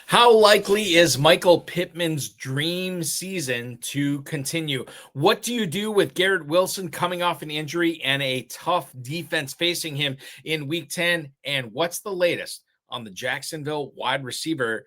How likely is Michael Pittman's dream season to continue? What do you do with Garrett Wilson coming off an injury and a tough defense facing him in Week 10? And what's the latest on the Jacksonville wide receiver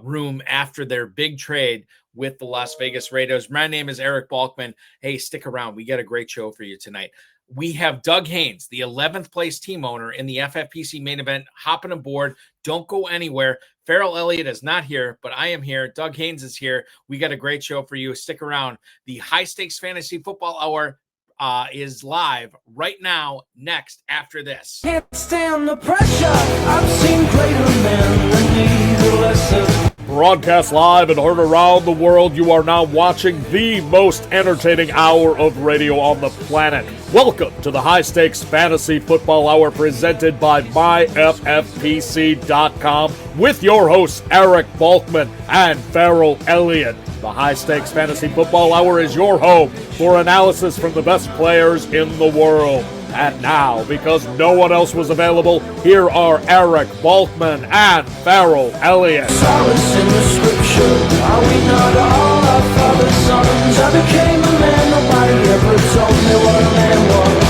room after their big trade with the Las Vegas Raiders? My name is Eric Balkman. Hey, stick around. We got a great show for you tonight. We have Doug Haines, the 11th place team owner in the FFPC Main Event, hopping aboard. Don't go anywhere. Ferrell Elliott is not here, but I am here. Doug Haines is here. We got a great show for you. Stick around. The High Stakes Fantasy Football Hour is live right now, next after this. Can't stand the pressure. I've seen greater men than need a lesson. Broadcast live and heard around the world, you are now watching the most entertaining hour of radio on the planet. Welcome to the High Stakes Fantasy Football Hour presented by myffpc.com with your hosts Eric Balkman and Ferrell Elliott. The High Stakes Fantasy Football Hour is your home for analysis from the best players in the world. And now, because no one else was available, here are Eric Balkman and Ferrell Elliott. Solace in the scripture. Are we not all our father's sons? I became a man. Nobody ever told me what a man was.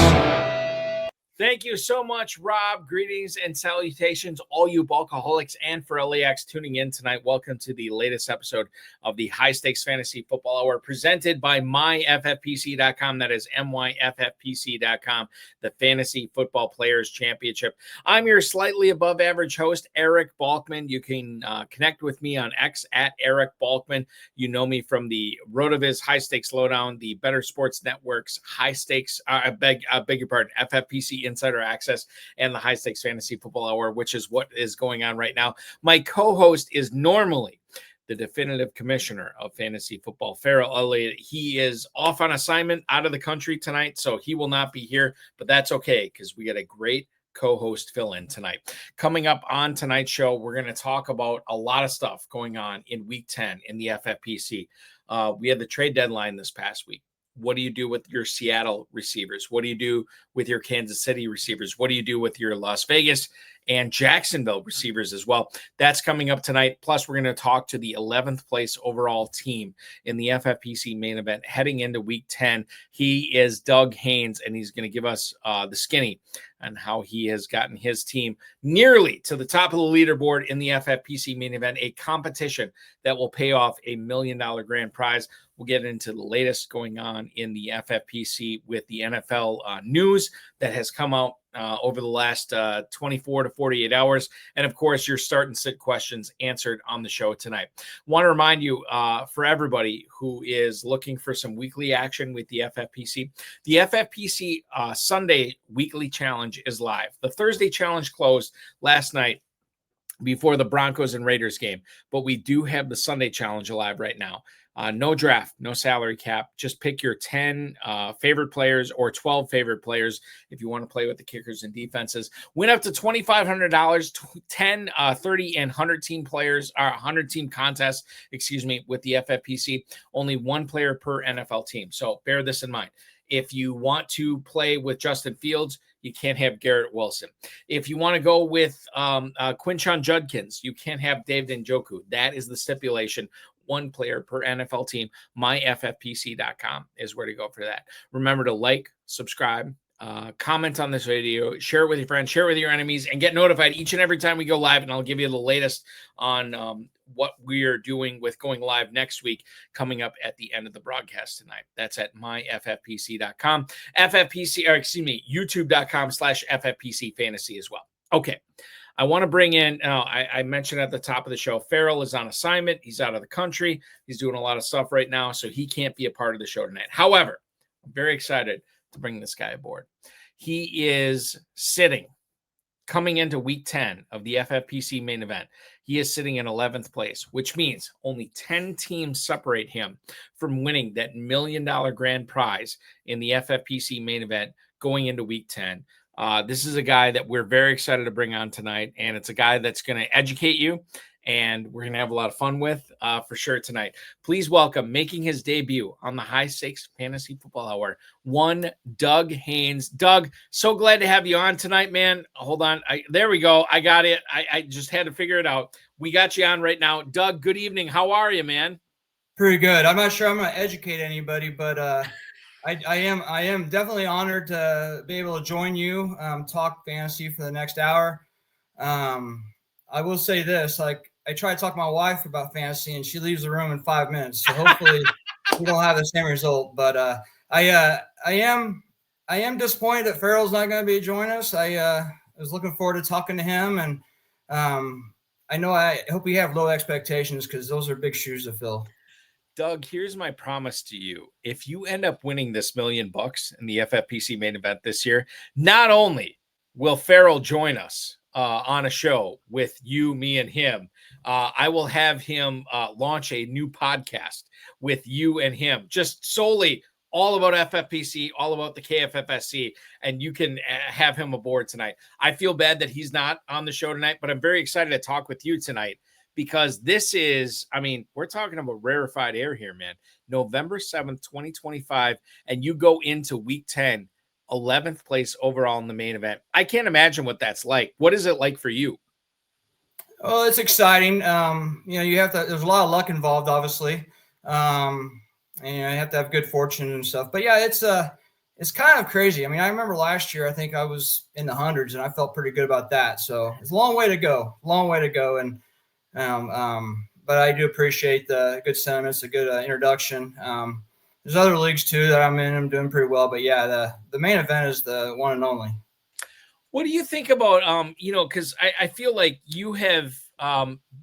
Thank you so much, Rob. Greetings and salutations, all you Balkaholics and Ferrelliacs tuning in tonight. Welcome to the latest episode of the High Stakes Fantasy Football Hour presented by myffpc.com. That is myffpc.com, the Fantasy Football Players Championship. I'm your slightly above average host, Eric Balkman. You can connect with me on X at Eric Balkman. You know me from the RotoViz High Stakes Lowdown, the Better Sports Network's High Stakes, I beg your pardon, FFPC Insider Access, and the High Stakes Fantasy Football Hour, which is what is going on right now. My co-host is normally the definitive commissioner of fantasy football, Ferrell Elliott. He is off on assignment out of the country tonight, so he will not be here, but that's okay because we got a great co-host fill-in tonight. Coming up on tonight's show, we're going to talk about a lot of stuff going on in Week 10 in the FFPC. We had the trade deadline this past week. What do you do with your Seattle receivers? What do you do with your Kansas City receivers? What do you do with your Las Vegas and Jacksonville receivers as well? That's coming up tonight. Plus, we're going to talk to the 11th place overall team in the FFPC main event heading into Week 10. He is Doug Haines, and he's going to give us the skinny on how he has gotten his team nearly to the top of the leaderboard in the FFPC main event, a competition that will pay off $1 million grand prize. We'll get into the latest going on in the FFPC with the NFL news that has come out over the last 24 to 48 hours. And of course, your start and sit questions answered on the show tonight. Want to remind you for everybody who is looking for some weekly action with the FFPC Sunday weekly challenge is live. The Thursday challenge closed last night before the Broncos and Raiders game, but we do have the Sunday challenge alive right now. No draft, no salary cap. Just pick your 10 favorite players or 12 favorite players if you want to play with the kickers and defenses. Win up to $2,500, 10, 30, and 100 team players, or 100 team contests, with the FFPC. Only one player per NFL team. So bear this in mind. If you want to play with Justin Fields, you can't have Garrett Wilson. If you want to go with Quinshon Judkins, you can't have David Njoku. That is the stipulation. One player per NFL team. myffpc.com is where to go for that. Remember to like, subscribe, comment on this video, share it with your friends, share it with your enemies, and get notified each and every time we go live. And I'll give you the latest on what we are doing with going live next week coming up at the end of the broadcast tonight. That's at myffpc.com, youtube.com/FFPC fantasy as well. Okay. I want to bring in, I mentioned at the top of the show, Ferrell is on assignment. He's out of the country. He's doing a lot of stuff right now, so he can't be a part of the show tonight. However, I'm very excited to bring this guy aboard. He is coming into Week 10 of the FFPC main event. He is sitting in 11th place, which means only 10 teams separate him from winning that $1 million grand prize in the FFPC main event going into Week 10. This is a guy that we're very excited to bring on tonight, and it's a guy that's going to educate you, and we're going to have a lot of fun with for sure tonight. Please welcome, making his debut on the High Stakes Fantasy Football Hour, one Doug Haines. Doug, so glad to have you on tonight, man. Hold on. There we go. I got it. I just had to figure it out. We got you on right now. Doug, good evening. How are you, man? Pretty good. I'm not sure I'm going to educate anybody, but I am definitely honored to be able to join you, talk fantasy for the next hour. I will say this, like I try to talk to my wife about fantasy and she leaves the room in 5 minutes. So hopefully we don't have the same result, but I am disappointed that Ferrell's not going to be joining us. I was looking forward to talking to him, and I hope we have low expectations because those are big shoes to fill. Doug, here's my promise to you. If you end up winning this $1 million in the FFPC main event this year, not only will Ferrell join us on a show with you, me, and him, I will have him launch a new podcast with you and him, just solely all about FFPC, all about the KFFSC, and you can have him aboard tonight. I feel bad that he's not on the show tonight, but I'm very excited to talk with you tonight. Because this is, I mean, we're talking about rarefied air here, man. November 7th, 2025, and you go into week 10, 11th place overall in the main event. I can't imagine what that's like. What is it like for you? Oh, it's exciting. You have to, there's a lot of luck involved, obviously. And you have to have good fortune and stuff. But yeah, it's kind of crazy. I mean, I remember last year, I think I was in the hundreds and I felt pretty good about that. So it's a long way to go, And, but I do appreciate the good sentiments, a good introduction. There's other leagues too that I'm in. I'm doing pretty well, but yeah, the main event is the one and only. What do you think about, because I feel like you have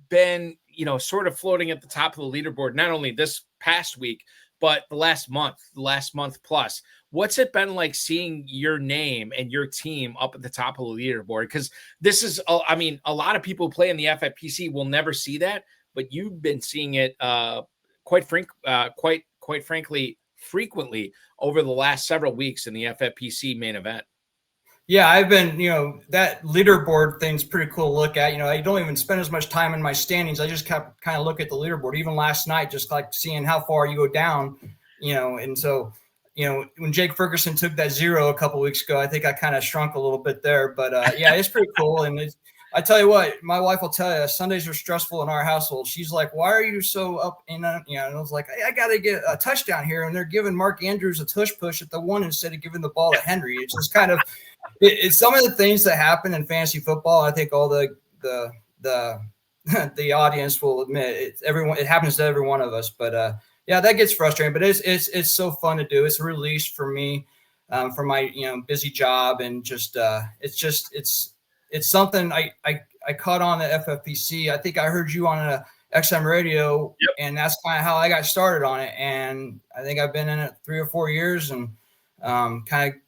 been, sort of floating at the top of the leaderboard, not only this past week, but the last month plus. What's it been like seeing your name and your team up at the top of the leaderboard? Because this is, a lot of people who play in the FFPC will never see that, but you've been seeing it quite frankly, frequently over the last several weeks in the FFPC main event. Yeah, I've been, that leaderboard thing's pretty cool to look at. I don't even spend as much time in my standings. I just kept kind of look at the leaderboard. Even last night, just like seeing how far you go down, and so, when Jake Ferguson took that 0 a couple weeks ago, I think I kind of shrunk a little bit there. But yeah, it's pretty cool. And I tell you what, my wife will tell you, Sundays are stressful in our household. She's like, "Why are you so up?" And I was like, "I got to get a touchdown here," and they're giving Mark Andrews a tush push at the 1 instead of giving the ball to Henry. It's just kind of it's some of the things that happen in fantasy football. I think all the audience will admit it happens to every one of us. But yeah, that gets frustrating, but it's so fun to do. It's a release for me from my busy job, and just it's something I caught on the FFPC. I think I heard you on a XM radio, yep. And that's kind of how I got started on it. And I think I've been in it 3 or 4 years, and kind of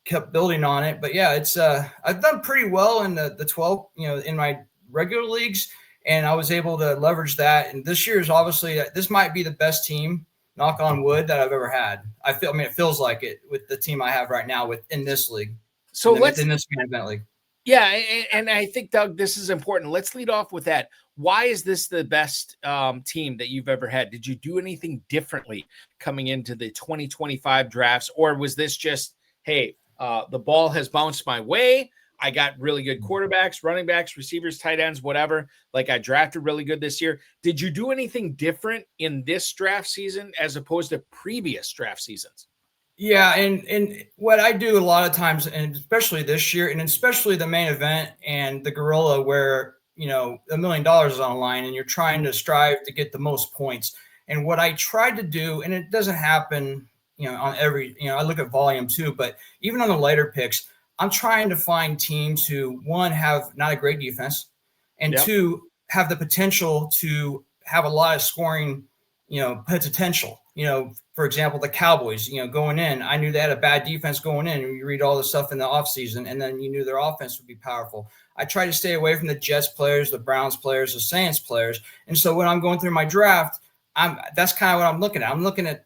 kept building on it. But yeah, it's I've done pretty well in the 12, in my regular leagues. And I was able to leverage that. And this year is obviously, this might be the best team, knock on wood, that I've ever had. It feels like it with the team I have right now in this league. So within this main event league. Yeah. And I think, Doug, this is important. Let's lead off with that. Why is this the best team that you've ever had? Did you do anything differently coming into the 2025 drafts? Or was this just, hey, the ball has bounced my way. I got really good quarterbacks, running backs, receivers, tight ends, whatever. Like, I drafted really good this year. Did you do anything different in this draft season as opposed to previous draft seasons? Yeah, and what I do a lot of times, and especially this year, and especially the main event and the Gorilla, where $1 million is on the line, and you're trying to strive to get the most points. And what I tried to do, and it doesn't happen, on every, I look at volume too, but even on the later picks, I'm trying to find teams who, one, have not a great defense, and yep. two, have the potential to have a lot of scoring, potential. For example, the Cowboys, going in, I knew they had a bad defense going in. You read all the stuff in the offseason, and then you knew their offense would be powerful. I try to stay away from the Jets players, the Browns players, the Saints players. And so when I'm going through my draft, that's kind of what I'm looking at. I'm looking at,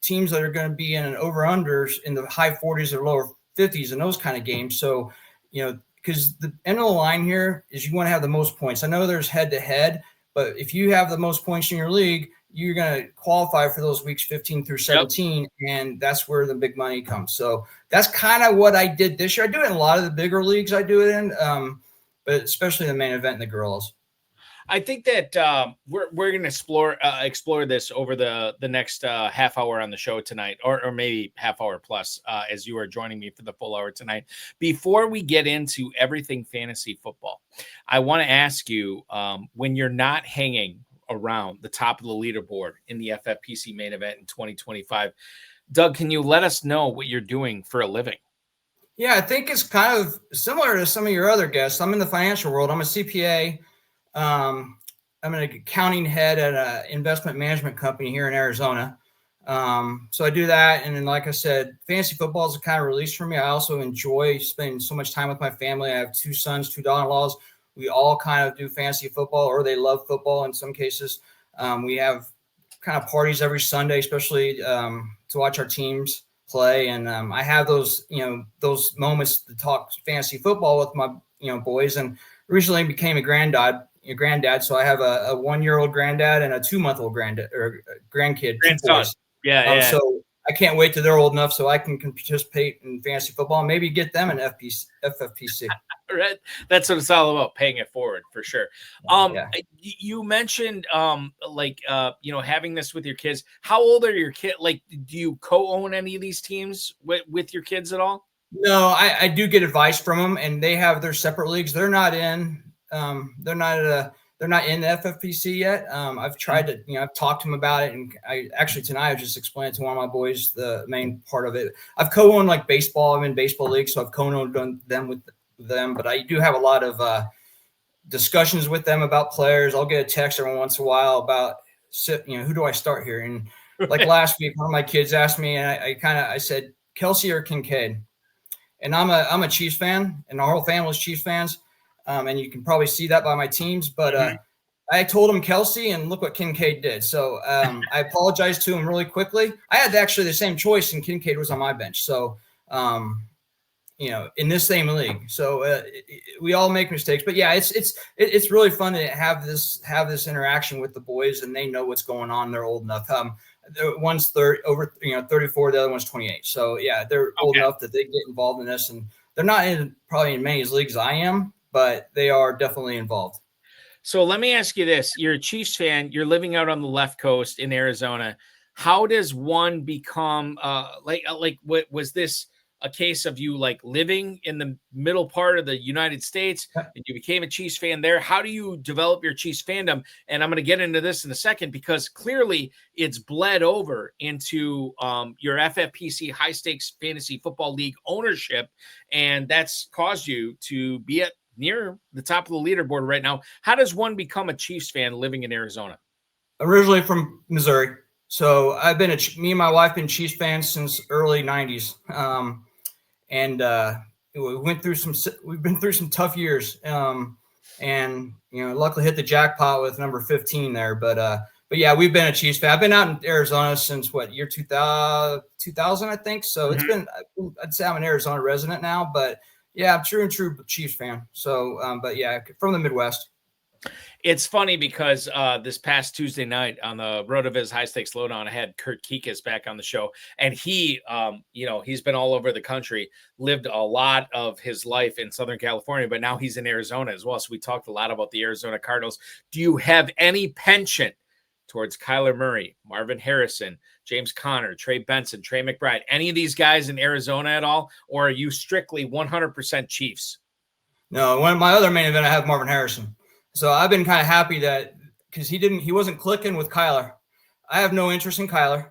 teams that are going to be in an over-unders in the high 40s or lower 50s and those kind of games. So, because the end of the line here is you want to have the most points. I know there's head-to-head, but if you have the most points in your league, you're going to qualify for those weeks 15 through 17, yep. And that's where the big money comes. So that's kind of what I did this year. I do it in a lot of the bigger leagues I do it in, but especially the main event and the Gorillas. I think that we're going to explore this over the next half hour on the show tonight, or maybe half hour plus, as you are joining me for the full hour tonight. Before we get into everything fantasy football, I want to ask you, when you're not hanging around the top of the leaderboard in the FFPC Main Event in 2025, Doug, can you let us know what you're doing for a living? Yeah, I think it's kind of similar to some of your other guests. I'm in the financial world. I'm a CPA. I'm an accounting head at an investment management company here in Arizona. So I do that. And then, like I said, fantasy football is a kind of release for me. I also enjoy spending so much time with my family. I have 2 sons, 2 daughter-in-laws. We all kind of do fantasy football, or they love football in some cases. We have kind of parties every Sunday, especially to watch our teams play. And I have those moments to talk fantasy football with my, boys. And recently became a granddad. So I have a 1-year-old granddad and a 2-month-old grandkid. Grandson. Yeah. So I can't wait till they're old enough so I can participate in fantasy football and maybe get them an FFPC. Right. That's what it's all about, paying it forward for sure. You mentioned having this with your kids. How old are your kids? Like, do you co-own any of these teams with your kids at all? No, I do get advice from them, and they have their separate leagues. They're not in the FFPC yet. I've tried to, I've talked to them about it, and tonight I just explained to one of my boys the main part of it. I've co-owned like baseball. I'm in baseball leagues, so I've co-owned them with them, but I do have a lot of discussions with them about players. I'll get a text every once in a while about, who do I start here? And like last week, one of my kids asked me, and I said, Kelsey or Kincaid? And I'm a Chiefs fan, and our whole family's Chiefs fans. And you can probably see that by my teams, but I told him Kelsey, and look what Kincaid did. So I apologized to him really quickly. I had actually the same choice, and Kincaid was on my bench. So, in this same league. So we all make mistakes, but yeah, it's really fun to have this interaction with the boys, and they know what's going on. They're old enough. One's 34, the other one's 28. So yeah, they're old enough that they get involved in this, and they're not probably in many leagues I am, but they are definitely involved. So let me ask you this. You're a Chiefs fan. You're living out on the left coast in Arizona. How does one become what was this a case of you like living in the middle part of the United States and you became a Chiefs fan there? How do you develop your Chiefs fandom? And I'm going to get into this in a second, because clearly it's bled over into your FFPC high stakes fantasy football league ownership. And that's caused you to be at near the top of the leaderboard right now. How does one become a Chiefs fan living in Arizona? Originally from Missouri. So I've been me and my wife been Chiefs fans since early 90s. We've been through some tough years. Luckily hit the jackpot with number 15 there. But yeah, we've been a Chiefs fan. I've been out in Arizona since year 2000, I think. So it's been, I'd say I'm an Arizona resident now, but yeah, I'm true Chiefs fan. So, but yeah, from the Midwest. It's funny because this past Tuesday night on the RotoViz High Stakes Lowdown, I had Kurt Kikas back on the show, and he, he's been all over the country, lived a lot of his life in Southern California, but now he's in Arizona as well. So we talked a lot about the Arizona Cardinals. Do you have any penchant towards Kyler Murray, Marvin Harrison, James Conner, Trey Benson, Trey McBride, any of these guys in Arizona at all, or are you strictly 100% Chiefs? No, one of my other main event, I have Marvin Harrison. So I've been kind of happy that because he wasn't clicking with Kyler. I have no interest in Kyler.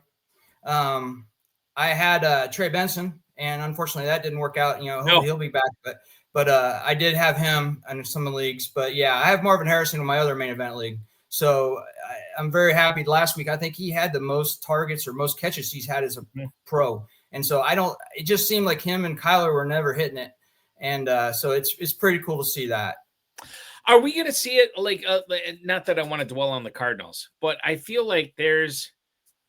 I had Trey Benson, and unfortunately that didn't work out. He'll be back, but I did have him in some of the leagues. But yeah, I have Marvin Harrison in my other main event league. So I'm very happy. Last week I think he had the most targets or most catches he's had as a pro, and so it just seemed like him and Kyler were never hitting it, and so it's pretty cool to see that. Are we going to see it not that I want to dwell on the Cardinals, but I feel like there's,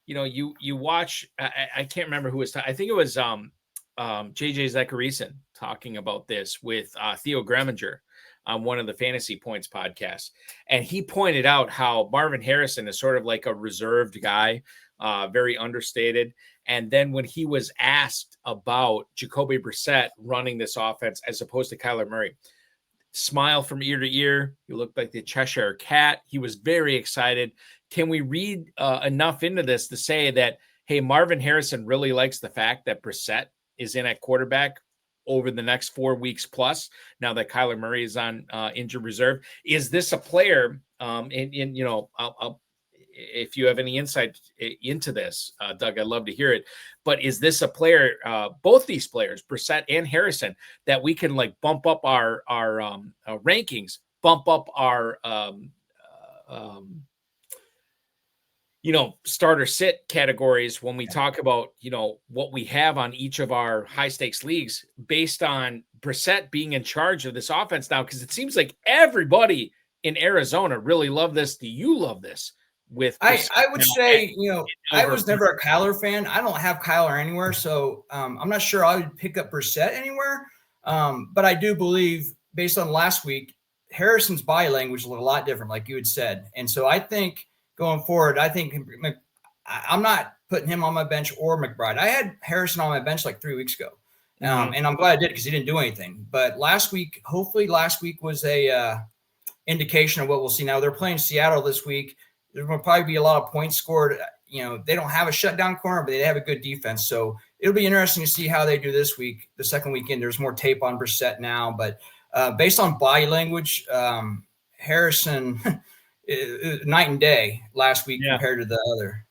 you watch, I can't remember who was, I think it was JJ Zachariason talking about this with Theo Greminger on one of the Fantasy Points podcasts. And he pointed out how Marvin Harrison is sort of like a reserved guy, very understated. And then when he was asked about Jacoby Brissett running this offense as opposed to Kyler Murray, smile from ear to ear. He looked like the Cheshire Cat. He was very excited. Can we read enough into this to say that, hey, Marvin Harrison really likes the fact that Brissett is in at quarterback over the next 4 weeks plus, now that Kyler Murray is on injured reserve? Is this a player, if you have any insight into this, Doug, I'd love to hear it. But is this a player, both these players, Brissett and Harrison, that we can like bump up our rankings, bump up our starter sit categories when we talk about, what we have on each of our high stakes leagues based on Brissett being in charge of this offense now? Because it seems like everybody in Arizona really love this. Do you love this? I would say, I was never a Kyler fan. I don't have Kyler anywhere. So I'm not sure I would pick up Brissett anywhere. But I do believe, based on last week, Harrison's body language looked a lot different, like you had said. And so I think going forward, I'm not putting him on my bench or McBride. I had Harrison on my bench like 3 weeks ago. And I'm glad I did, because he didn't do anything. But hopefully last week was a indication of what we'll see. Now they're playing Seattle this week. There will probably be a lot of points scored. They don't have a shutdown corner, but they have a good defense. So it'll be interesting to see how they do this week. The second weekend, there's more tape on Brissett now. But based on body language, Harrison, night and day last week compared to the other.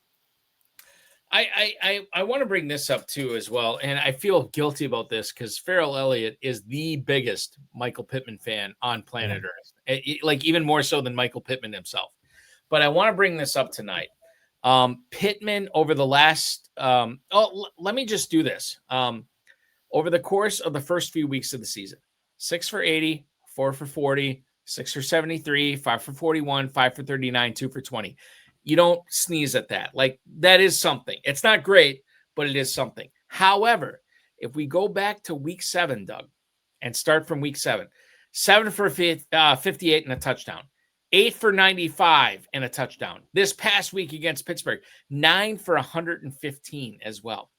I want to bring this up too as well. And I feel guilty about this because Ferrell Elliott is the biggest Michael Pittman fan on planet Earth. Like even more so than Michael Pittman himself. But I want to bring this up tonight. Pittman over the last let me just do this. Over the course of the first few weeks of the season, 6 for 80, 4 for 40, 6 for 73, 5 for 41, 5 for 39, 2 for 20. You don't sneeze at that. Like, that is something. It's not great, but it is something. However, if we go back to week 7, Doug, and start from week 7, 7 for 58 and a touchdown. 8 for 95 and a touchdown. This past week against Pittsburgh, 9 for 115 as well.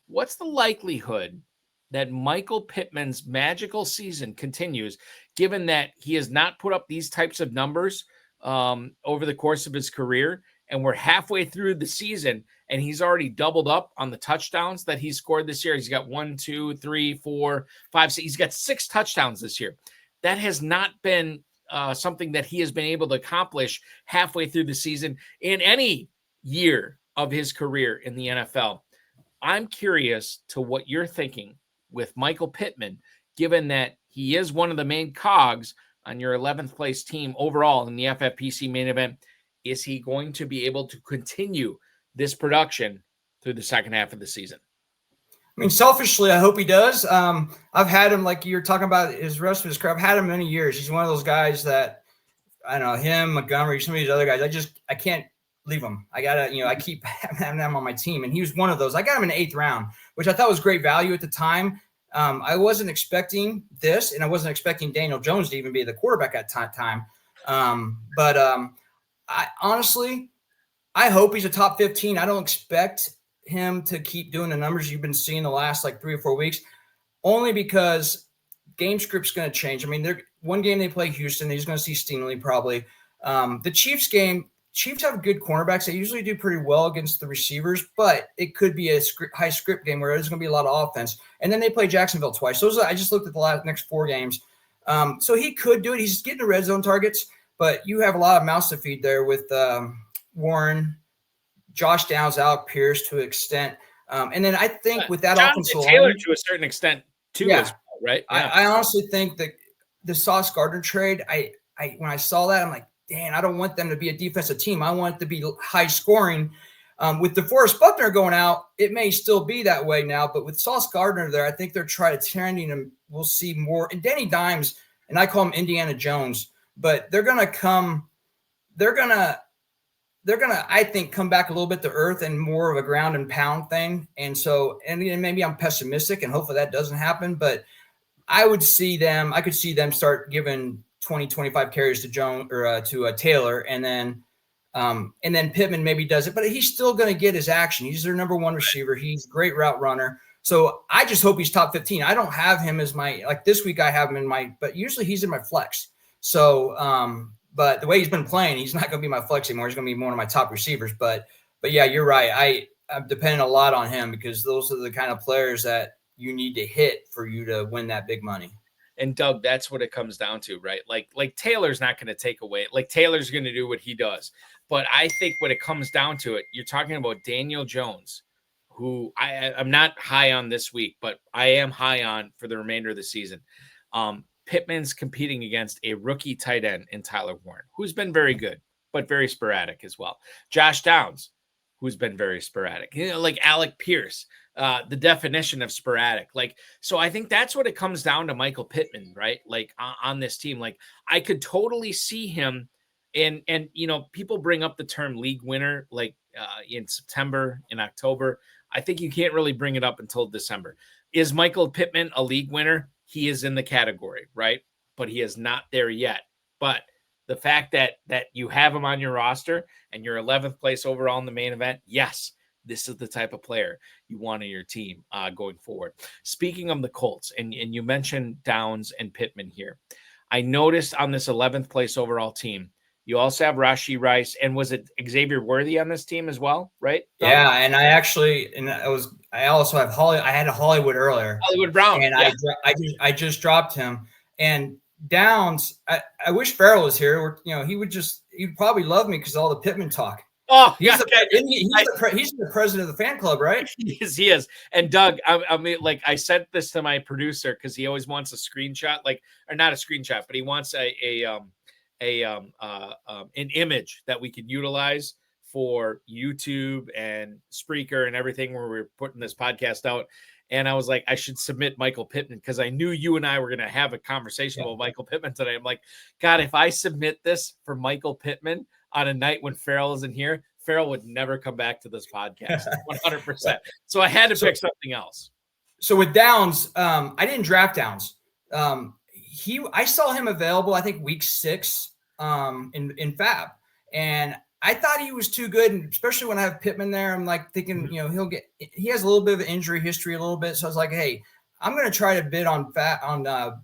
What's the likelihood that Michael Pittman's magical season continues, given that he has not put up these types of numbers over the course of his career, and we're halfway through the season, and he's already doubled up on the touchdowns that he scored this year? He's got 1, 2, 3, 4, 5, 6. He's got 6 touchdowns this year. That has not been something that he has been able to accomplish halfway through the season in any year of his career in the NFL. I'm curious to what you're thinking with Michael Pittman, given that he is one of the main cogs on your 11th place team overall in the FFPC main event. Is he going to be able to continue this production through the second half of the season? I mean, selfishly, I hope he does. I've had him, like you're talking about his rest of his career. I've had him many years. He's one of those guys that, I don't know, him, Montgomery, some of these other guys, I can't leave him. I gotta, I keep having them on my team. And he was one of those. I got him in the 8th round, which I thought was great value at the time. I wasn't expecting this, and I wasn't expecting Daniel Jones to even be the quarterback at time. I honestly, I hope he's a top 15. I don't expect him to keep doing the numbers you've been seeing the last like 3 or 4 weeks, only because game script's going to change. I mean, one game they play Houston, he's going to see Stingley probably. The Chiefs game, Chiefs have good cornerbacks. They usually do pretty well against the receivers, but it could be a high script game where there's going to be a lot of offense. And then they play Jacksonville twice. I just looked at the next 4 games. So he could do it. He's getting the red zone targets, but you have a lot of mouths to feed there with Warren, Josh Downs, Alec Pierce to an extent. And then I think with that offensive Taylor line, to a certain extent too, as well, right? Yeah. I honestly think that the Sauce Gardner trade, when I saw that, I'm like, Dan, I don't want them to be a defensive team. I want it to be high scoring. With DeForest Buckner going out, it may still be that way now, but with Sauce Gardner there, I think they're trending him. We'll see more. And Danny Dimes, and I call him Indiana Jones, but they're going to, I think, come back a little bit to earth and more of a ground and pound thing. And so, and maybe I'm pessimistic and hopefully that doesn't happen, but I could see them start giving 20, 25 carries to Jones or to Taylor. And then Pittman maybe does it, but he's still going to get his action. He's their number 1 receiver. He's a great route runner. So I just hope he's top 15. I don't have him as my, like this week I have him in my, but usually he's in my flex. So, but the way he's been playing, he's not going to be my flex anymore. He's going to be one of my top receivers. But yeah, you're right. I'm depending a lot on him because those are the kind of players that you need to hit for you to win that big money. And Doug, that's what it comes down to, right? Like Taylor's not going to take away. Like Taylor's going to do what he does. But I think when it comes down to it, you're talking about Daniel Jones, who I'm not high on this week, but I am high on for the remainder of the season. Pittman's competing against a rookie tight end in Tyler Warren, who's been very good, but very sporadic as well. Josh Downs, who's been very sporadic, like Alec Pierce, the definition of sporadic. Like, so I think that's what it comes down to Michael Pittman, right? Like on this team, like I could totally see him. And people bring up the term league winner, like in September, in October. I think you can't really bring it up until December. Is Michael Pittman a league winner? He is in the category, right? But he is not there yet. But the fact that you have him on your roster and you're 11th place overall in the main event, yes, this is the type of player you want on your team going forward. Speaking of the Colts, and you mentioned Downs and Pittman here, I noticed on this 11th place overall team, you also have Rashee Rice, and was it Xavier Worthy on this team as well, right? Yeah, and I also have I had a Hollywood earlier. Hollywood Brown. And yeah. I just dropped him. And Downs, I wish Ferrell was here. He'd probably love me because all the Pittman talk. Oh, he's the president of the fan club, right? He is. And Doug, I mean, like I sent this to my producer because he always wants a screenshot, or not a screenshot, but he wants an image that we can utilize for YouTube and Spreaker and everything where we're putting this podcast out. And I was like, I should submit Michael Pittman because I knew you and I were going to have a conversation about Michael Pittman today. I'm like, God, if I submit this for Michael Pittman on a night when Ferrell isn't here, Ferrell would never come back to this podcast 100%. So I had to pick something else. So with Downs, I didn't draft Downs. I saw him available, I think week 6 in Fab. And I thought he was too good. And especially when I have Pittman there, I'm like thinking, he has a little bit of injury history a little bit. So I was like, hey, I'm going to try to bid on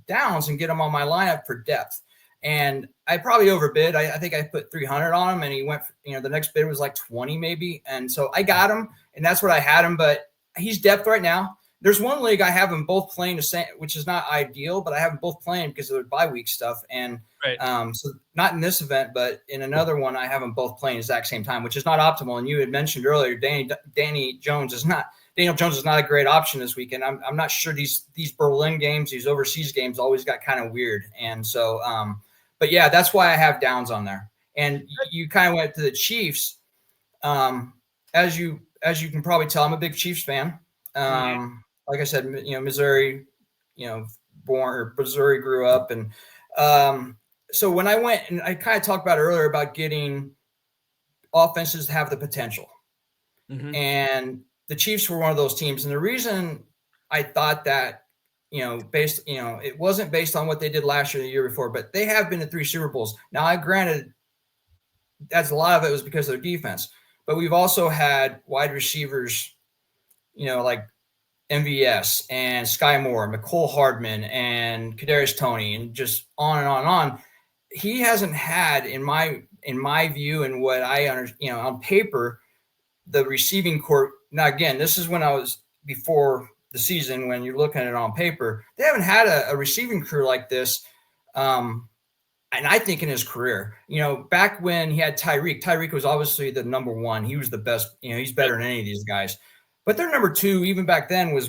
Downs and get him on my lineup for depth. And I probably overbid. I think I put 300 on him and he went, the next bid was like 20 maybe. And so I got him and that's what I had him, but he's depth right now. There's one league I have them both playing the same, which is not ideal, but I have them both playing because of the bye week stuff. And so not in this event, but in another one, I have them both playing at the exact same time, which is not optimal. And you had mentioned earlier, Daniel Jones is not a great option this weekend. I'm not sure these Berlin games, these overseas games always got kind of weird. And so, but yeah, that's why I have Downs on there. And you kind of went to the Chiefs. As you can probably tell, I'm a big Chiefs fan. Like I said, Missouri, Missouri grew up. And so when I went, and I kind of talked about earlier about getting offenses to have the potential. Mm-hmm. And the Chiefs were one of those teams. And the reason I thought that, it wasn't based on what they did last year or the year before, but they have been to 3 Super Bowls. Now, granted, that's a lot of it was because of their defense, but we've also had wide receivers, like MVS and Sky Moore, McCole Hardman and Kadarius Toney, and just on and on and on. He hasn't had, in my view and what I understand, on paper, the receiving corps. Now, again, this is when I was before the season, when you're looking at it on paper, they haven't had a receiving crew like this. And I think in his career, back when he had Tyreek was obviously the number 1. He was the best, he's better than any of these guys. But their number 2, even back then, was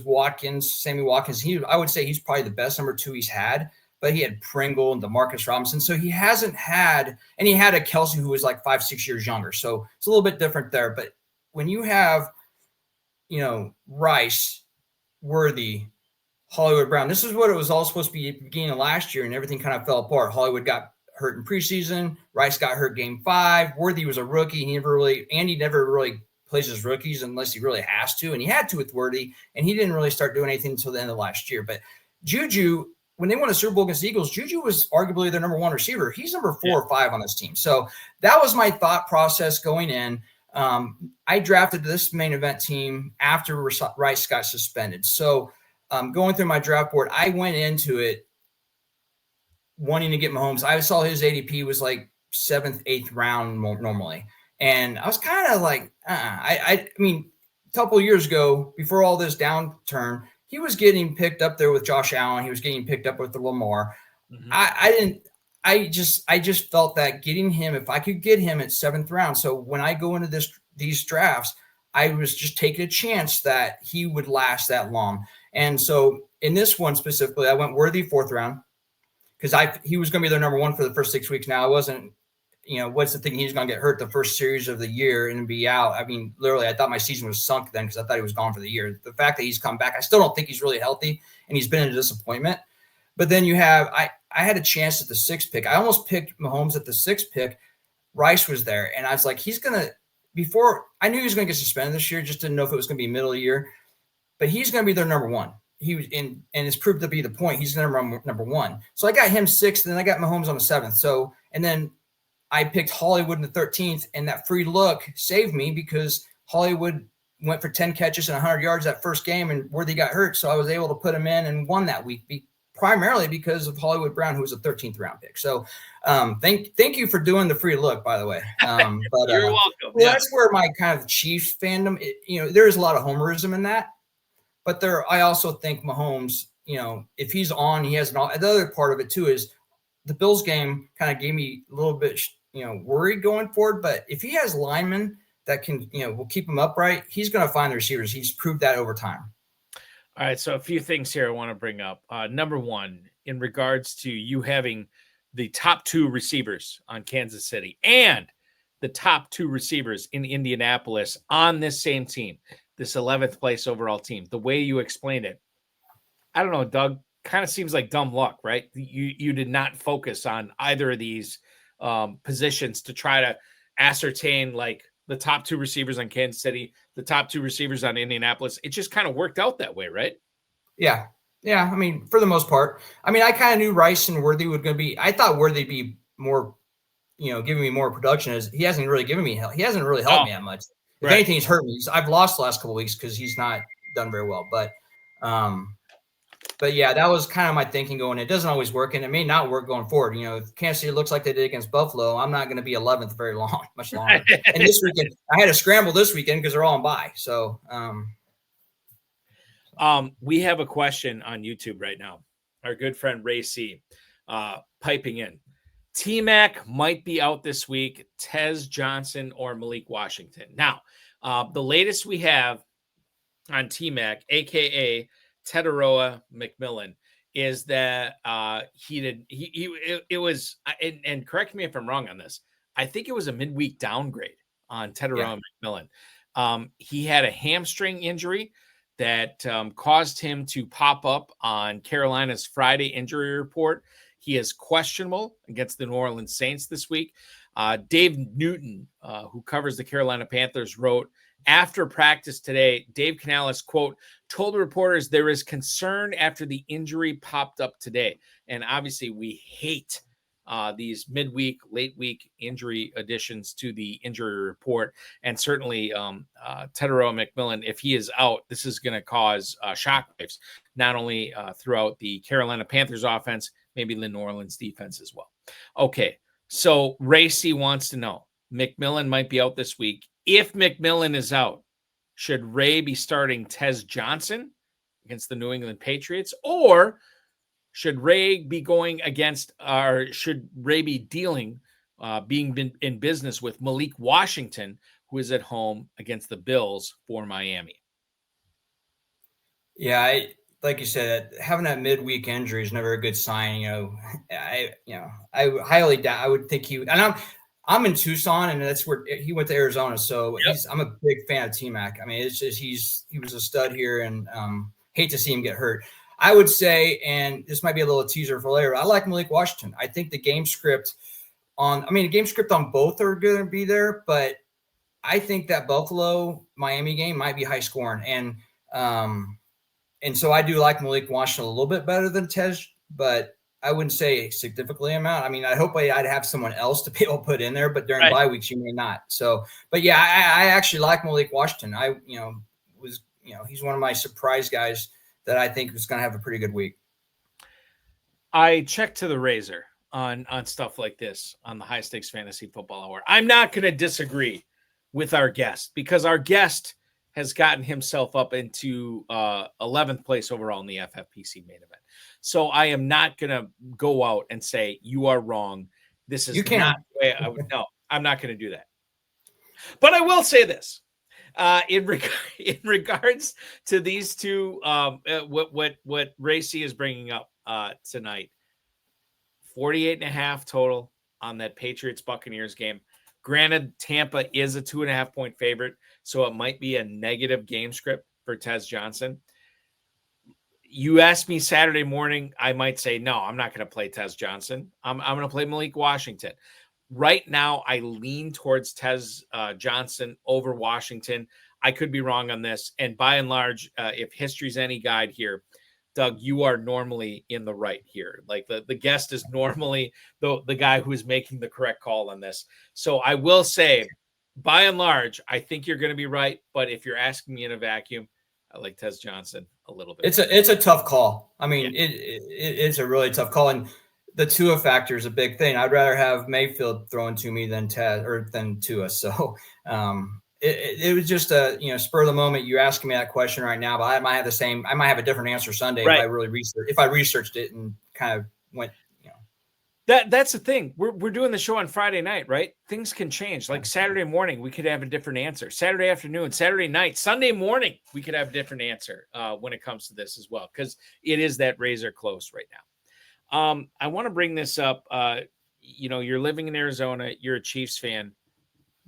Sammy Watkins. I would say he's probably the best number 2 he's had. But he had Pringle and DeMarcus Robinson. So he hasn't had – and he had a Kelsey who was like 5-6 years younger. So it's a little bit different there. But when you have, Rice, Worthy, Hollywood Brown, this is what it was all supposed to be at the beginning of last year, and everything kind of fell apart. Hollywood got hurt in preseason. Rice got hurt game 5. Worthy was a rookie. Andy never really plays his rookies unless he really has to, and he had to with Worthy, and he didn't really start doing anything until the end of last year. But Juju, when they won a Super Bowl against the Eagles, Juju was arguably their number 1 receiver. He's number 4 or 5 on this team. So that was my thought process going in. I drafted this main event team after Rice got suspended. So going through my draft board, I went into it wanting to get Mahomes. I saw his ADP was like 7th, 8th round normally. And I was kind of like, I mean, a couple of years ago, before all this downturn, he was getting picked up there with Josh Allen. He was getting picked up with the Lamar. Mm-hmm. I just felt that getting him, if I could get him at 7th round. So when I go into these drafts, I was just taking a chance that he would last that long. And so in this one specifically, I went Worthy 4th round because he was going to be their number 1 for the first 6 weeks. Now I wasn't, what's the thing? He's going to get hurt the first series of the year and be out. I mean, literally, I thought my season was sunk then because I thought he was gone for the year. The fact that he's come back, I still don't think he's really healthy, and he's been a disappointment. But then you have, I had a chance at the 6th pick. I almost picked Mahomes at the 6th pick. Rice was there, and I was like, before I knew he was going to get suspended this year, just didn't know if it was going to be middle of the year. But he's going to be their number 1. He was and it's proved to be the point. He's number 1. So I got him 6th, and then I got Mahomes on the 7th. So, and then I picked Hollywood in the 13th, and that free look saved me because Hollywood went for 10 catches and 100 yards that first game, and Worthy got hurt. So I was able to put him in and won that week, primarily because of Hollywood Brown, who was a 13th round pick. So thank you for doing the free look, by the way. But you're welcome. Well, that's where my kind of Chiefs fandom, there is a lot of homerism in that. But I also think Mahomes, if he's on, he has the other part of it too is the Bills game kind of gave me a little bit, worried going forward. But if he has linemen that can, will keep him upright, he's going to find the receivers. He's proved that over time. All right. So a few things here I want to bring up. Number one, in regards to you having the top 2 receivers on Kansas City and the top 2 receivers in Indianapolis on this same team, this 11th place overall team, the way you explained it, I don't know, Doug, kind of seems like dumb luck, right? You did not focus on either of these positions to try to ascertain like the top 2 receivers on Kansas City, the top 2 receivers on Indianapolis. It just kind of worked out that way, right? Yeah. Yeah. I mean, for the most part, I mean, I kind of knew Rice and Worthy were going to be, I thought Worthy would be more, giving me more production as he hasn't really given me help. He hasn't really helped me that much. If anything, he's hurt me. I've lost the last couple of weeks because he's not done very well. But yeah, that was kind of my thinking going. It doesn't always work, and it may not work going forward. If Kansas City looks like they did against Buffalo, I'm not going to be 11th very much longer. And this weekend, I had to scramble this weekend because they're all on bye. So, we have a question on YouTube right now. Our good friend Ray C, piping in. T-Mac might be out this week. Tez Johnson or Malik Washington. Now, the latest we have on T-Mac, aka Teteroa McMillan, is that it was, and correct me if I'm wrong on this, I think it was a midweek downgrade on Teteroa McMillan. He had a hamstring injury that caused him to pop up on Carolina's Friday injury report. He is questionable against the New Orleans Saints this week. Dave Newton, who covers the Carolina Panthers, wrote, after practice today, Dave Canales, quote, told reporters there is concern after the injury popped up today. And obviously we hate these midweek, late week injury additions to the injury report. And certainly Teteroa McMillan, if he is out, this is going to cause shockwaves, not only throughout the Carolina Panthers offense, maybe the New Orleans defense as well. Okay, so Ray C wants to know, McMillan might be out this week. If McMillan is out, should Ray be starting Tez Johnson against the New England Patriots, or should Ray be going against, or should Ray be dealing, being in business with Malik Washington, who is at home against the Bills for Miami? Yeah, like you said, having that midweek injury is never a good sign. I highly doubt. I would think and I'm in Tucson, and that's where he went to Arizona. So I'm a big fan of T-Mac. I mean, it's just he was a stud here, and hate to see him get hurt. I would say, and this might be a little teaser for later, I like Malik Washington. I think the game script on both are going to be there, but I think that Buffalo-Miami game might be high scoring. And so I do like Malik Washington a little bit better than Tej, but I wouldn't say significantly amount. I mean, I hope I'd have someone else to be able to put in there, but during bye weeks, you may not. So, but yeah, I actually like Malik Washington. He's one of my surprise guys that I think was going to have a pretty good week. I checked to the razor on stuff like this on the High Stakes Fantasy Football Hour. I'm not going to disagree with our guest because our guest has gotten himself up into 11th place overall in the FFPC Main Event. So I am not going to go out and say you are wrong. This is not the way I would. No, I'm not going to do that. But I will say this. In regards to these two, what Racy is bringing up tonight, 48.5 total on that Patriots Buccaneers game. Granted, Tampa is a 2.5 point favorite, so it might be a negative game script for Tez Johnson. You asked me Saturday morning, I might say, no, I'm not going to play Tez Johnson. I'm going to play Malik Washington. Right now, I lean towards Tez Johnson over Washington. I could be wrong on this. And by and large, if history's any guide here, Doug, you are normally in the right here. Like the guest is normally the guy who is making the correct call on this. So I will say, by and large, I think you're going to be right. But if you're asking me in a vacuum, I like Tez Johnson a little bit. It's a tough call. I mean, it's a really tough call. And the Tua factor is a big thing. I'd rather have Mayfield throwing to me than Tua. So it was just a spur of the moment. You asking me that question right now, but I might have I might have a different answer Sunday if I really researched it and kind of went. That's the thing. We're doing the show on Friday night, right? Things can change. Like Saturday morning, we could have a different answer. Saturday afternoon, Saturday night, Sunday morning, we could have a different answer when it comes to this as well, because it is that razor close right now. I want to bring this up. You're living in Arizona. You're a Chiefs fan.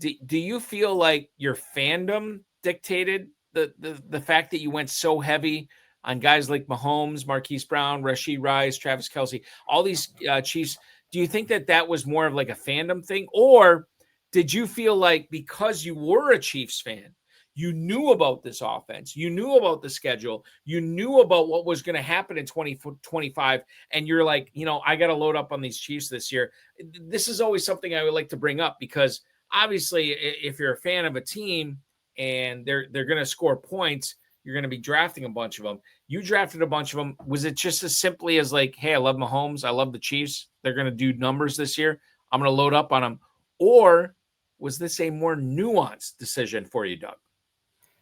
Do you feel like your fandom dictated the fact that you went so heavy on guys like Mahomes, Marquise Brown, Rashee Rice, Travis Kelce, all these Chiefs? Do you think that was more of like a fandom thing? Or did you feel like because you were a Chiefs fan, you knew about this offense, you knew about the schedule, you knew about what was going to happen in 2025, and you're like, I got to load up on these Chiefs this year? This is always something I would like to bring up because obviously if you're a fan of a team and they're going to score points, you're going to be drafting a bunch of them. You drafted a bunch of them. Was it just as simply as like, hey, I love Mahomes, I love the Chiefs, they're going to do numbers this year, I'm going to load up on them? Or was this a more nuanced decision for you, Doug?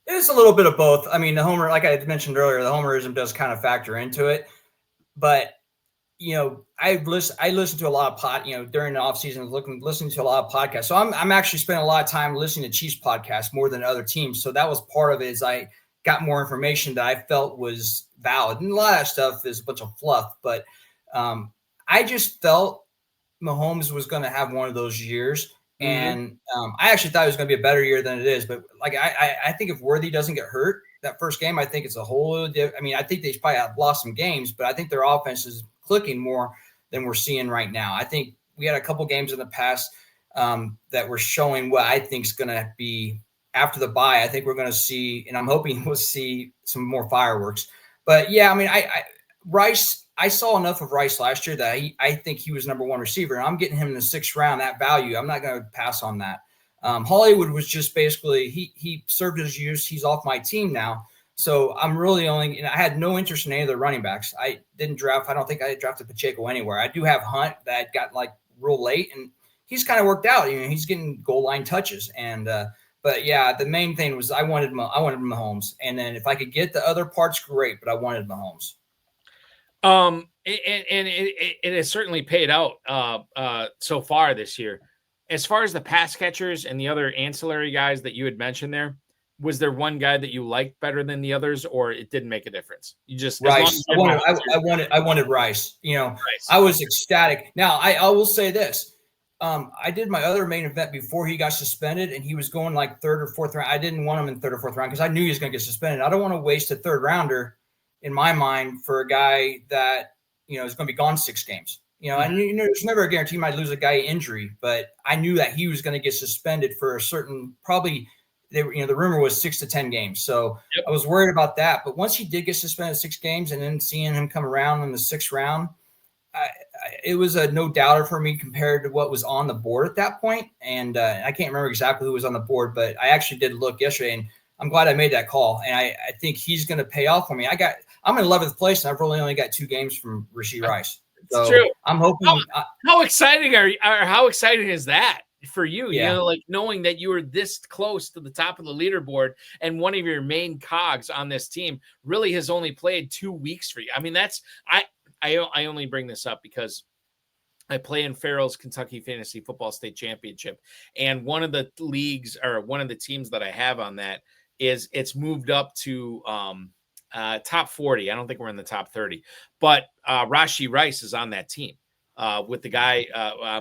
It's a little bit of both. I mean, the homer, like I mentioned earlier, the homerism does kind of factor into it. But, I listen to a lot of during the off season, listening to a lot of podcasts. So I'm actually spending a lot of time listening to Chiefs podcasts more than other teams. So that was part of it, is I got more information that I felt was valid. And a lot of that stuff is a bunch of fluff. But I just felt Mahomes was going to have one of those years. And I actually thought it was going to be a better year than it is. But I think if Worthy doesn't get hurt that first game, I think it's a whole – I mean, I think they probably have lost some games, but I think their offense is clicking more than we're seeing right now. I think we had a couple games in the past that were showing what I think is going to be after the bye. I think we're going to see – and I'm hoping we'll see some more fireworks. But, yeah, I mean, Rice – I saw enough of Rice last year that I think he was number one receiver, and I'm getting him in the 6th round, that value. I'm not going to pass on that. Hollywood was just basically he served his use. He's off my team now. So I'm really I had no interest in any of the running backs. I didn't draft. I don't think I drafted Pacheco anywhere. I do have Hunt that got like real late, and he's kind of worked out. He's getting goal line touches. And but yeah, the main thing was I wanted Mahomes. And then if I could get the other parts, great, but I wanted Mahomes. It has certainly paid out so far this year. As far as the pass catchers and the other ancillary guys that you had mentioned there, was there one guy that you liked better than the others, or it didn't make a difference? You just Rice. I wanted Rice. Rice. I was ecstatic. Now I will say this. I did my other main event before he got suspended, and he was going like 3rd or 4th round. I didn't want him in 3rd or 4th round because I knew he was going to get suspended. I don't want to waste a 3rd rounder in my mind for a guy that, is going to be gone 6 games, and there's never a guarantee you might lose a guy injury, but I knew that he was going to get suspended for a certain, probably the rumor was 6 to 10 games. So yep. I was worried about that. But once he did get suspended 6 games and then seeing him come around in the 6th round, it was a no doubter for me compared to what was on the board at that point. And I can't remember exactly who was on the board, but I actually did look yesterday, and I'm glad I made that call. And I think he's going to pay off for me. I'm in 11th place, and I've really only got 2 games from Rashee Rice. So it's true. I'm hoping. How exciting how exciting is that for you? Yeah. You know, like knowing that you were this close to the top of the leaderboard, and one of your main cogs on this team really has only played 2 weeks for you. I mean, that's I only bring this up because I play in Ferrell's Kentucky Fantasy Football State Championship, and one of the leagues or one of the teams that I have on that is it's moved up to top 40. I don't think we're in the top 30, but Rashee Rice is on that team with the guy,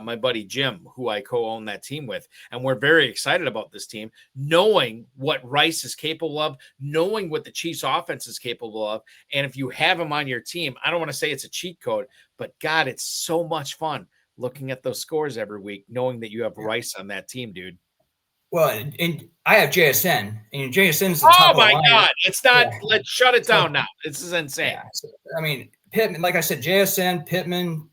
my buddy Jim, who I co-own that team with. And we're very excited about this team, knowing what Rice is capable of, knowing what the Chiefs offense is capable of. And if you have him on your team, I don't want to say it's a cheat code, but God, it's so much fun looking at those scores every week, knowing that you have Rice on that team, dude. Well, and I have JSN, and JSN is the top of the line. Oh my God, it's not. Yeah. Let's shut it down now. This is insane. Yeah. So, I mean, Pittman, like I said, JSN, Pittman,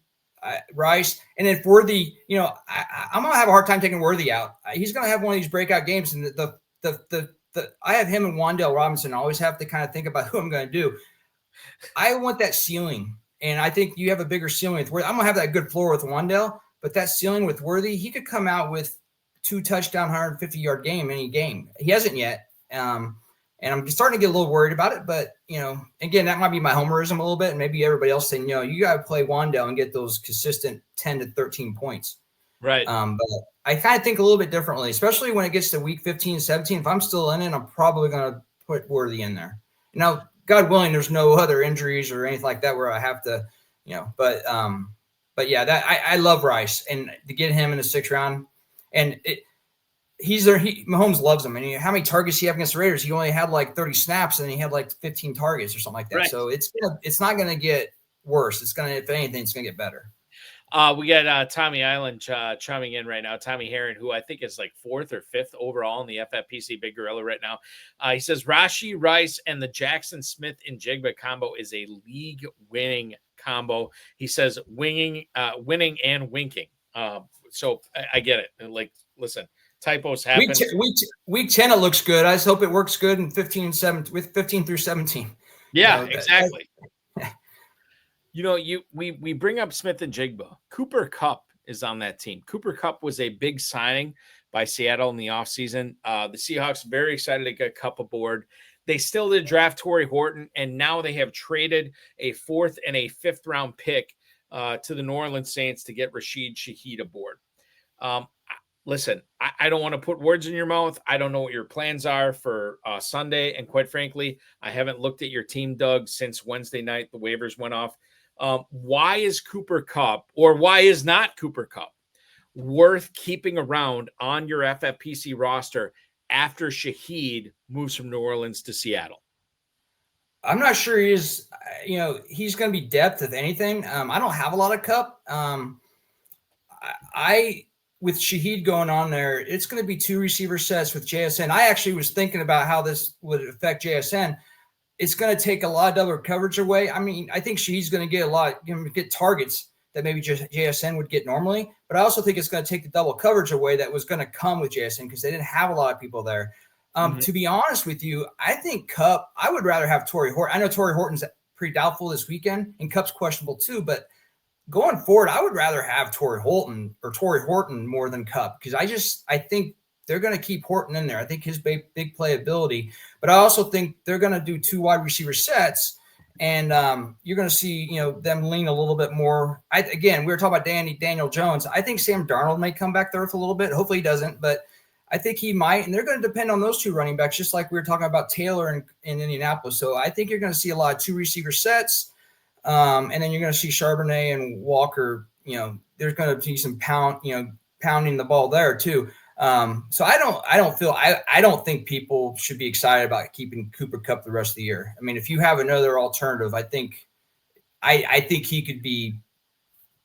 Rice, and if Worthy, you know, I'm gonna have a hard time taking Worthy out. He's gonna have one of these breakout games, and I have him and Wan'Dale Robinson. I always have to kind of think about who I'm going to do. I want that ceiling, and I think you have a bigger ceiling with Worthy. I'm gonna have that good floor with Wan'Dale, but that ceiling with Worthy, he could come out with 2 touchdown, 150-yard game any game. He hasn't yet. And I'm starting to get a little worried about it. But, you know, again, that might be my homerism a little bit. And maybe everybody else saying, you know, you got to play Wan'Dale and get those consistent 10 to 13 points. Right. But I kind of think a little bit differently, especially when it gets to week 15, 17. If I'm still in it, I'm probably going to put Worthy in there. Now, God willing, there's no other injuries or anything like that where I have to, you know, but yeah, that I love Rice, and to get him in the 6th round. And he's there. Mahomes loves him. And how many targets he have against the Raiders? He only had like 30 snaps, and he had like 15 targets or something like that. Right. So it's not going to get worse. It's going to, if anything, it's going to get better. We got Tommy Island chiming in right now. Tommy Heron, who I think is like 4th or 5th overall in the FFPC Big Gorilla right now. He says Rashee Rice and the Jackson Smith and Jigba combo is a league-winning combo. He says winning and winking. So I get it. Like, listen, typos happen. Week 10, it looks good. I just hope it works good in 15 through 17. Yeah, you know, exactly. You know, we bring up Smith and Jigba. Cooper Kupp is on that team. Cooper Kupp was a big signing by Seattle in the offseason. The Seahawks very excited to get Kupp aboard. They still did draft Torrey Horton, and now they have traded a 4th and a 5th round pick to the New Orleans Saints to get Rashid Shaheed aboard. Listen, I don't want to put words in your mouth. I don't know what your plans are for Sunday. And quite frankly, I haven't looked at your team, Doug, since Wednesday night. The waivers went off. Why is Cooper Kupp, or why is not Cooper Kupp, worth keeping around on your FFPC roster after Shaheed moves from New Orleans to Seattle? I'm not sure he's going to be depth, if anything. I don't have a lot of Kupp. With Shaheed going on there, it's going to be 2 receiver sets with JSN. I actually was thinking about how this would affect JSN. It's going to take a lot of double coverage away. I mean, I think Shaheed's going to get targets that maybe just JSN would get normally, but I also think it's going to take the double coverage away that was going to come with JSN because they didn't have a lot of people there. To be honest with you, I think Kupp, I would rather have Torrey Horton. I know Torrey Horton's pretty doubtful this weekend, and Kupp's questionable too, but going forward, I would rather have Torrey Horton more than Kupp, because I think they're going to keep Horton in there. I think his big playability, but I also think they're going to do 2 wide receiver sets, and you're going to see, you know, them lean a little bit more. We were talking about Daniel Jones. I think Sam Darnold may come back to earth a little bit. Hopefully he doesn't, but I think he might, and they're going to depend on those 2 running backs, just like we were talking about Taylor in Indianapolis. So I think you're going to see a lot of 2 receiver sets. And then you're going to see Charbonnet and Walker, you know, there's going to be some pounding the ball there too. So I don't think people should be excited about keeping Cooper Kupp the rest of the year. I mean, if you have another alternative, I think he could be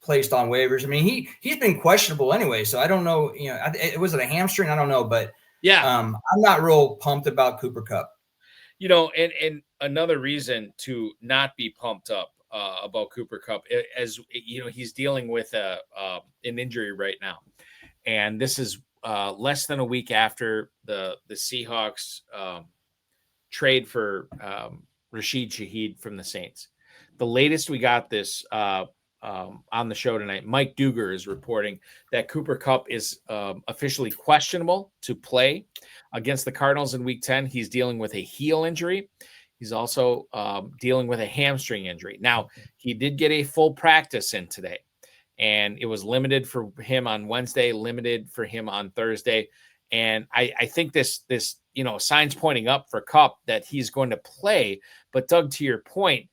placed on waivers. I mean, he's been questionable anyway, so I don't know, you know, it was a hamstring. I don't know, but yeah, I'm not real pumped about Cooper Kupp. You know, and another reason to not be pumped up about Cooper Kupp. As you know, he's dealing with an injury right now, and this is less than a week after the Seahawks trade for Rashid Shaheed from the Saints. The latest we got this on the show tonight, Mike Duger is reporting that Cooper Kupp is officially questionable to play against the Cardinals in Week 10. He's dealing with a heel injury. He's also dealing with a hamstring injury. Now, he did get a full practice in today, and it was limited for him on Wednesday, limited for him on Thursday. And I think this signs pointing up for Kupp that he's going to play. But Doug, to your point,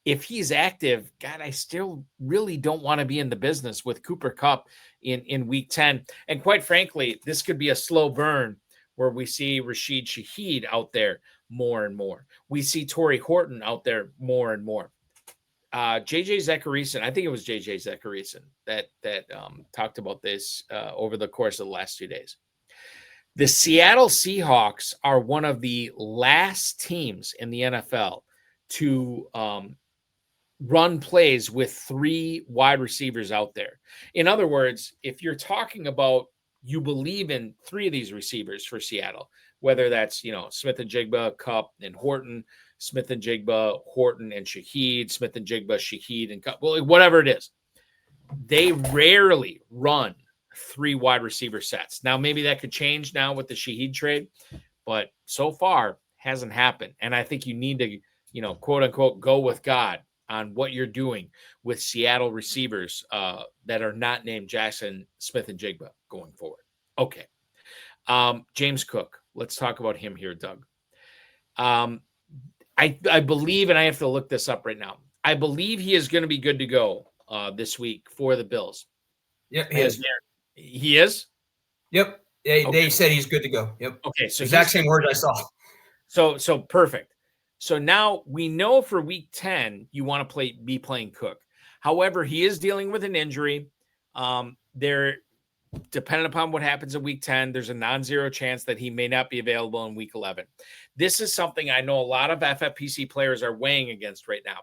if he's active, God, I still really don't want to be in the business with Cooper Kupp in Week 10. And quite frankly, this could be a slow burn where we see Rashid Shaheed out there more and more. We see Torrey Horton out there more and more. JJ Zachariason, I think it was JJ Zachariason that talked about this over the course of the last 2 days. The Seattle Seahawks are one of the last teams in the NFL to run plays with 3 wide receivers out there. In other words, if you're talking about you believe in 3 of these receivers for Seattle, whether that's, Smith and Jigba, Kupp, and Horton, Smith and Jigba, Horton, and Shaheed, Smith and Jigba, Shaheed, and Kupp, well, whatever it is, they rarely run 3 wide receiver sets. Now, maybe that could change now with the Shaheed trade, but so far hasn't happened. And I think you need to, quote unquote, go with God on what you're doing with Seattle receivers that are not named Jackson, Smith, and Jigba going forward. Okay. James Cook. Let's talk about him here, Doug. I believe, and I have to look this up right now, I believe he is going to be good to go this week for the Bills. Yep, he is. He is? Yep. They said he's good to go. Yep. Okay. So exact same words I saw. So perfect. So now we know for Week 10, you want to be playing Cook. However, he is dealing with an injury. Depending upon what happens in Week 10, there's a non-zero chance that he may not be available in Week 11. This is something I know a lot of FFPC players are weighing against right now.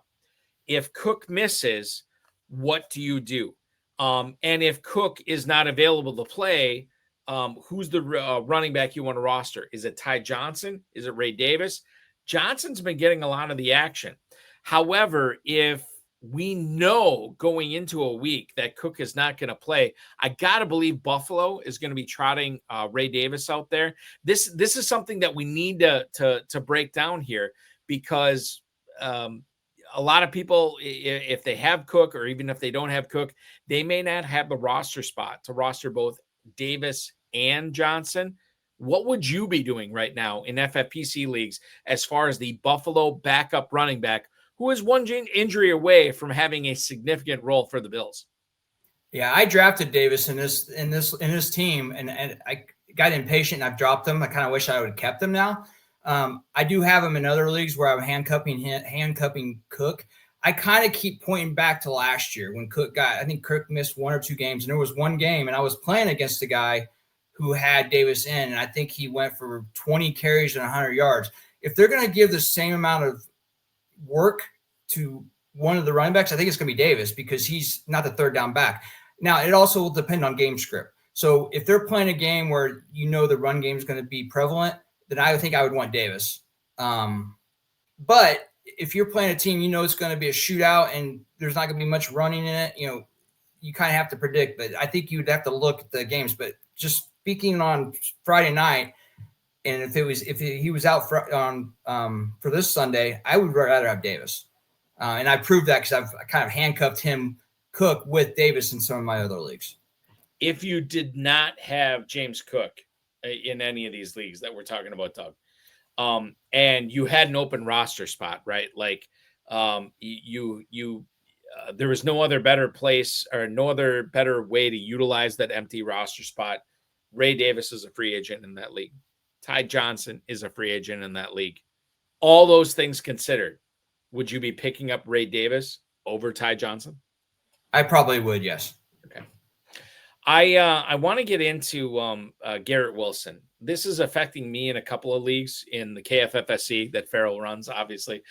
If Cook misses, what do you do? And if Cook is not available to play, who's the running back you want to roster? Is it Ty Johnson? Is it Ray Davis? Johnson's been getting a lot of the action. However, if we know going into a week that Cook is not going to play, I got to believe Buffalo is going to be trotting Ray Davis out there. This is something that we need to break down here, because a lot of people, if they have Cook or even if they don't have Cook, they may not have the roster spot to roster both Davis and Johnson. What would you be doing right now in FFPC leagues as far as the Buffalo backup running back, who is one injury away from having a significant role for the Bills? Yeah, I drafted Davis in this team, and I got impatient and I've dropped him. I kind of wish I would have kept him now. I do have him in other leagues where I'm handcuffing Cook. I kind of keep pointing back to last year when I think Cook missed 1 or 2 games, and there was one game, and I was playing against a guy who had Davis in, and I think he went for 20 carries and 100 yards. If they're going to give the same amount of work to one of the running backs, I think it's going to be Davis, because he's not the third down back. Now, it also will depend on game script. So if they're playing a game where the run game is going to be prevalent, then I think I would want Davis. But if you're playing a team, it's going to be a shootout and there's not going to be much running in it, you kind of have to predict. But I think you'd have to look at the games. But just speaking on Friday night, and if he was out for this Sunday, I would rather have Davis. And I proved that because I kind of handcuffed him, Cook, with Davis in some of my other leagues. If you did not have James Cook in any of these leagues that we're talking about, Doug, and you had an open roster spot, right? Like there was no other better place or no other better way to utilize that empty roster spot. Ray Davis is a free agent in that league. Ty Johnson is a free agent in that league. All those things considered, would you be picking up Ray Davis over Ty Johnson? I probably would, yes. Okay. I want to get into Garrett Wilson. This is affecting me in a couple of leagues in the KFFSC that Ferrell runs, obviously.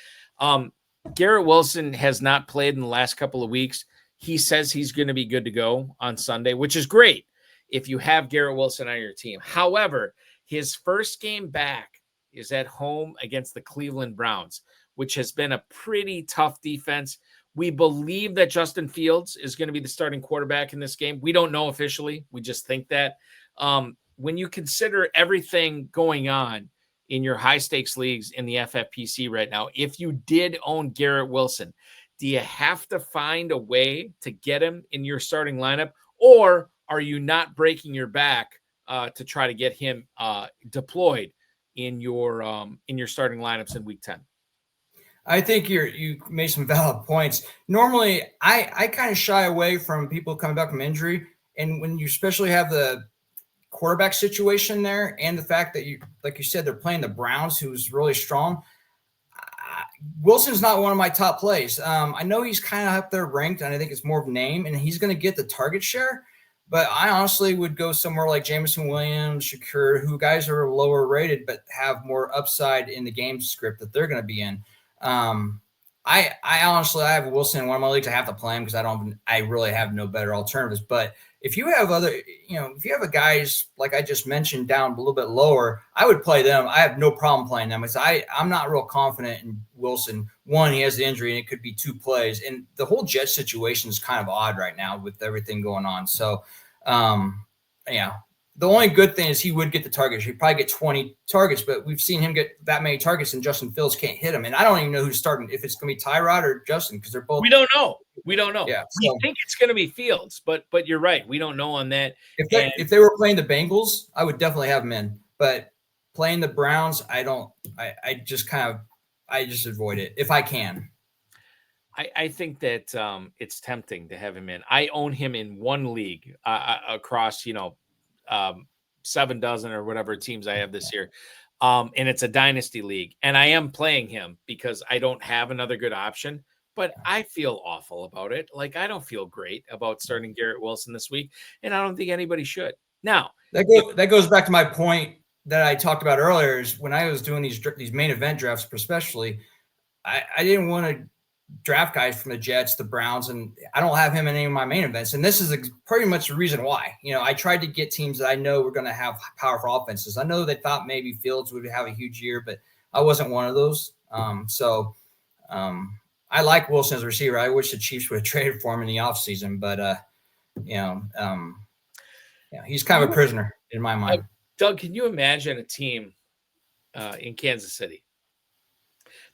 Garrett Wilson has not played in the last couple of weeks. He says he's going to be good to go on Sunday, which is great if you have Garrett Wilson on your team. However, his first game back is at home against the Cleveland Browns, which has been a pretty tough defense. We believe that Justin Fields is going to be the starting quarterback in this game. We don't know officially. We just think that. When you consider everything going on in your high-stakes leagues in the FFPC right now, if you did own Garrett Wilson, do you have to find a way to get him in your starting lineup, or are you not breaking your back to try to get him deployed in your starting lineups in Week 10? I think you made some valid points. Normally, I kind of shy away from people coming back from injury, and when you especially have the quarterback situation there, and the fact that like you said, they're playing the Browns, who's really strong. Wilson's not one of my top plays. I know he's kind of up there ranked, and I think it's more of name, and he's going to get the target share. But I honestly would go somewhere like Jameson Williams, Shakur, who guys are lower rated but have more upside in the game script that they're going to be in. I honestly have Wilson in one of my leagues. I have to play him because I really have no better alternatives. But if you have if you have a guys like I just mentioned down a little bit lower, I would play them. I have no problem playing them because I'm not real confident in Wilson. One, he has the injury and it could be 2 plays, and the whole Jet situation is kind of odd right now with everything going on. So, the only good thing is he would get the targets. He'd probably get 20 targets, but we've seen him get that many targets, and Justin Fields can't hit him. And I don't even know who's starting, if it's going to be Tyrod or Justin, because they're both. We don't know. Yeah, we think it's going to be Fields, but you're right. We don't know on that. If they were playing the Bengals, I would definitely have him in. But playing the Browns, I don't. I just avoid it if I can. I think that it's tempting to have him in. I own him in one league across 7 dozen or whatever teams I have this year. And it's a dynasty league. And I am playing him because I don't have another good option, but I feel awful about it. Like, I don't feel great about starting Garrett Wilson this week, and I don't think anybody should. Now, that goes back to my point that I talked about earlier, is when I was doing these main event drafts, especially, I didn't want to draft guys from the Jets, the Browns, and I don't have him in any of my main events. And this is pretty much the reason why. I tried to get teams that I know were going to have powerful offenses. I know they thought maybe Fields would have a huge year, but I wasn't one of those. I like Wilson as a receiver. I wish the Chiefs would have traded for him in the offseason, but he's kind of a prisoner in my mind. Doug, can you imagine a team in Kansas City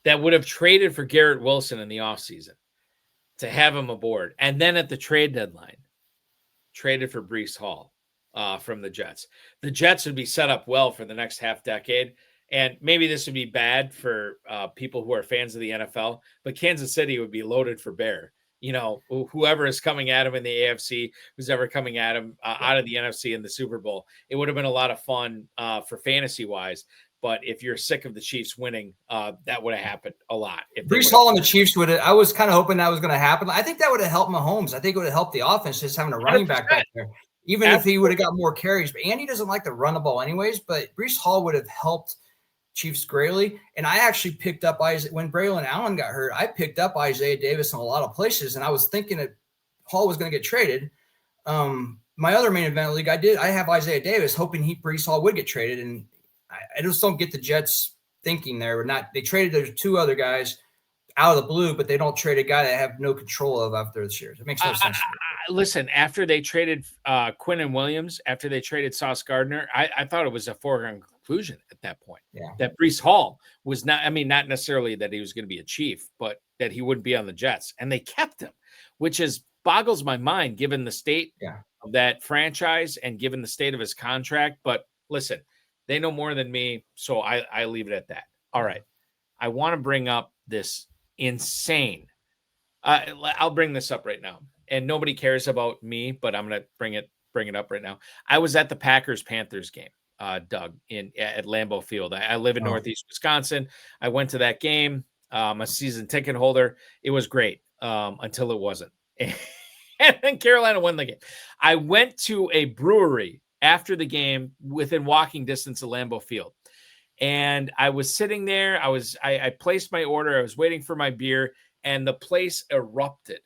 that would have traded for Garrett Wilson in the offseason to have him aboard, and then at the trade deadline traded for Breece Hall from the Jets? The Jets would be set up well for the next half decade, and maybe this would be bad for people who are fans of the NFL, but Kansas City would be loaded for bear. Whoever is coming at him in the AFC, who's ever coming at him out of the NFC in the Super Bowl, it would have been a lot of fun for fantasy-wise. But if you're sick of the Chiefs winning, that would have happened a lot. Breece Hall and the Chiefs would have. I was kind of hoping that was going to happen. I think that would have helped Mahomes. I think it would have helped the offense just having a running back there, even if he would have got more carries. But Andy doesn't like to run the ball anyways. But Breece Hall would have helped Chiefs greatly. And I actually picked up when Braylon Allen got hurt. I picked up Isaiah Davis in a lot of places, and I was thinking that Hall was going to get traded. My other main event league, I have Isaiah Davis, hoping Breece Hall would get traded, and I just don't get the Jets thinking there. They traded their 2 other guys out of the blue, but they don't trade a guy they have no control of after this year. It makes no sense. Listen, after they traded Quinnen Williams, after they traded Sauce Gardner, I thought it was a foregone conclusion at that point that Breece Hall was not necessarily that he was going to be a Chief, but that he wouldn't be on the Jets. And they kept him, which boggles my mind given the state of that franchise and given the state of his contract. But listen, they know more than me, so I leave it at that. All right. I want to bring up this insane. I'll bring this up right now. And nobody cares about me, but I'm going to bring it up right now. I was at the Packers-Panthers game, Doug, at Lambeau Field. I live in Northeast Wisconsin. I went to that game. I'm a season ticket holder. It was great until it wasn't. And then Carolina won the game. I went to a brewery after the game within walking distance of Lambeau Field. And I was sitting there. I placed my order. I was waiting for my beer, and the place erupted.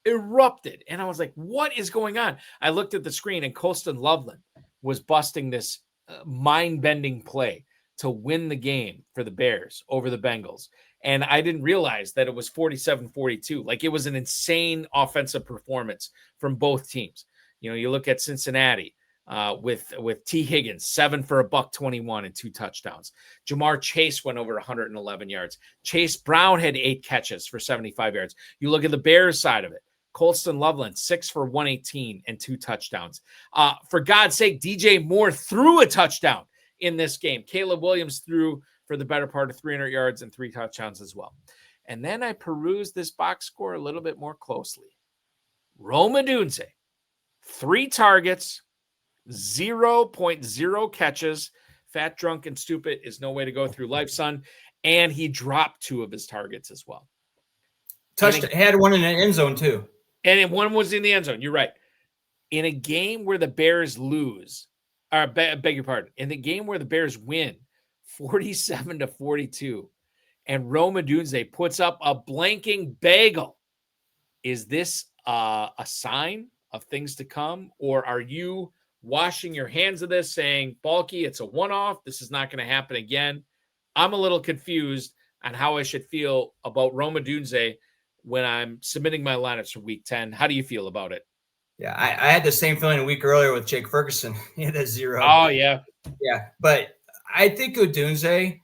And I was like, what is going on? I looked at the screen, and Colston Loveland was busting this mind-bending play to win the game for the Bears over the Bengals. And I didn't realize that it was 47-42. Like, it was an insane offensive performance from both teams. You look at Cincinnati with T. Higgins, 7 for $121 and 2 touchdowns. Jamar Chase went over 111 yards. Chase Brown had 8 catches for 75 yards. You look at the Bears side of it. Colston Loveland, 6 for 118 and 2 touchdowns. For God's sake, DJ Moore threw a touchdown in this game. Caleb Williams threw for the better part of 300 yards and 3 touchdowns as well. And then I perused this box score a little bit more closely. Rome Odunze, 3 targets, 0.0 catches. Fat, drunk, and stupid is no way to go through life, son. And he dropped 2 of his targets as well. Had one in the end zone too. And one was in the end zone. You're right. In a game where the Bears lose, or beg your pardon, in the game where the Bears win 47-42, and Rome Odunze puts up a blanking bagel, is this a sign of things to come? Or are you washing your hands of this, saying, Balky, it's a one-off, this is not going to happen again? I'm a little confused on how I should feel about Rome Odunze when I'm submitting my lineups for week 10. How do you feel about it? Yeah, I had the same feeling a week earlier with Jake Ferguson. He had a 0. Oh, yeah. Yeah, but I think Odunze,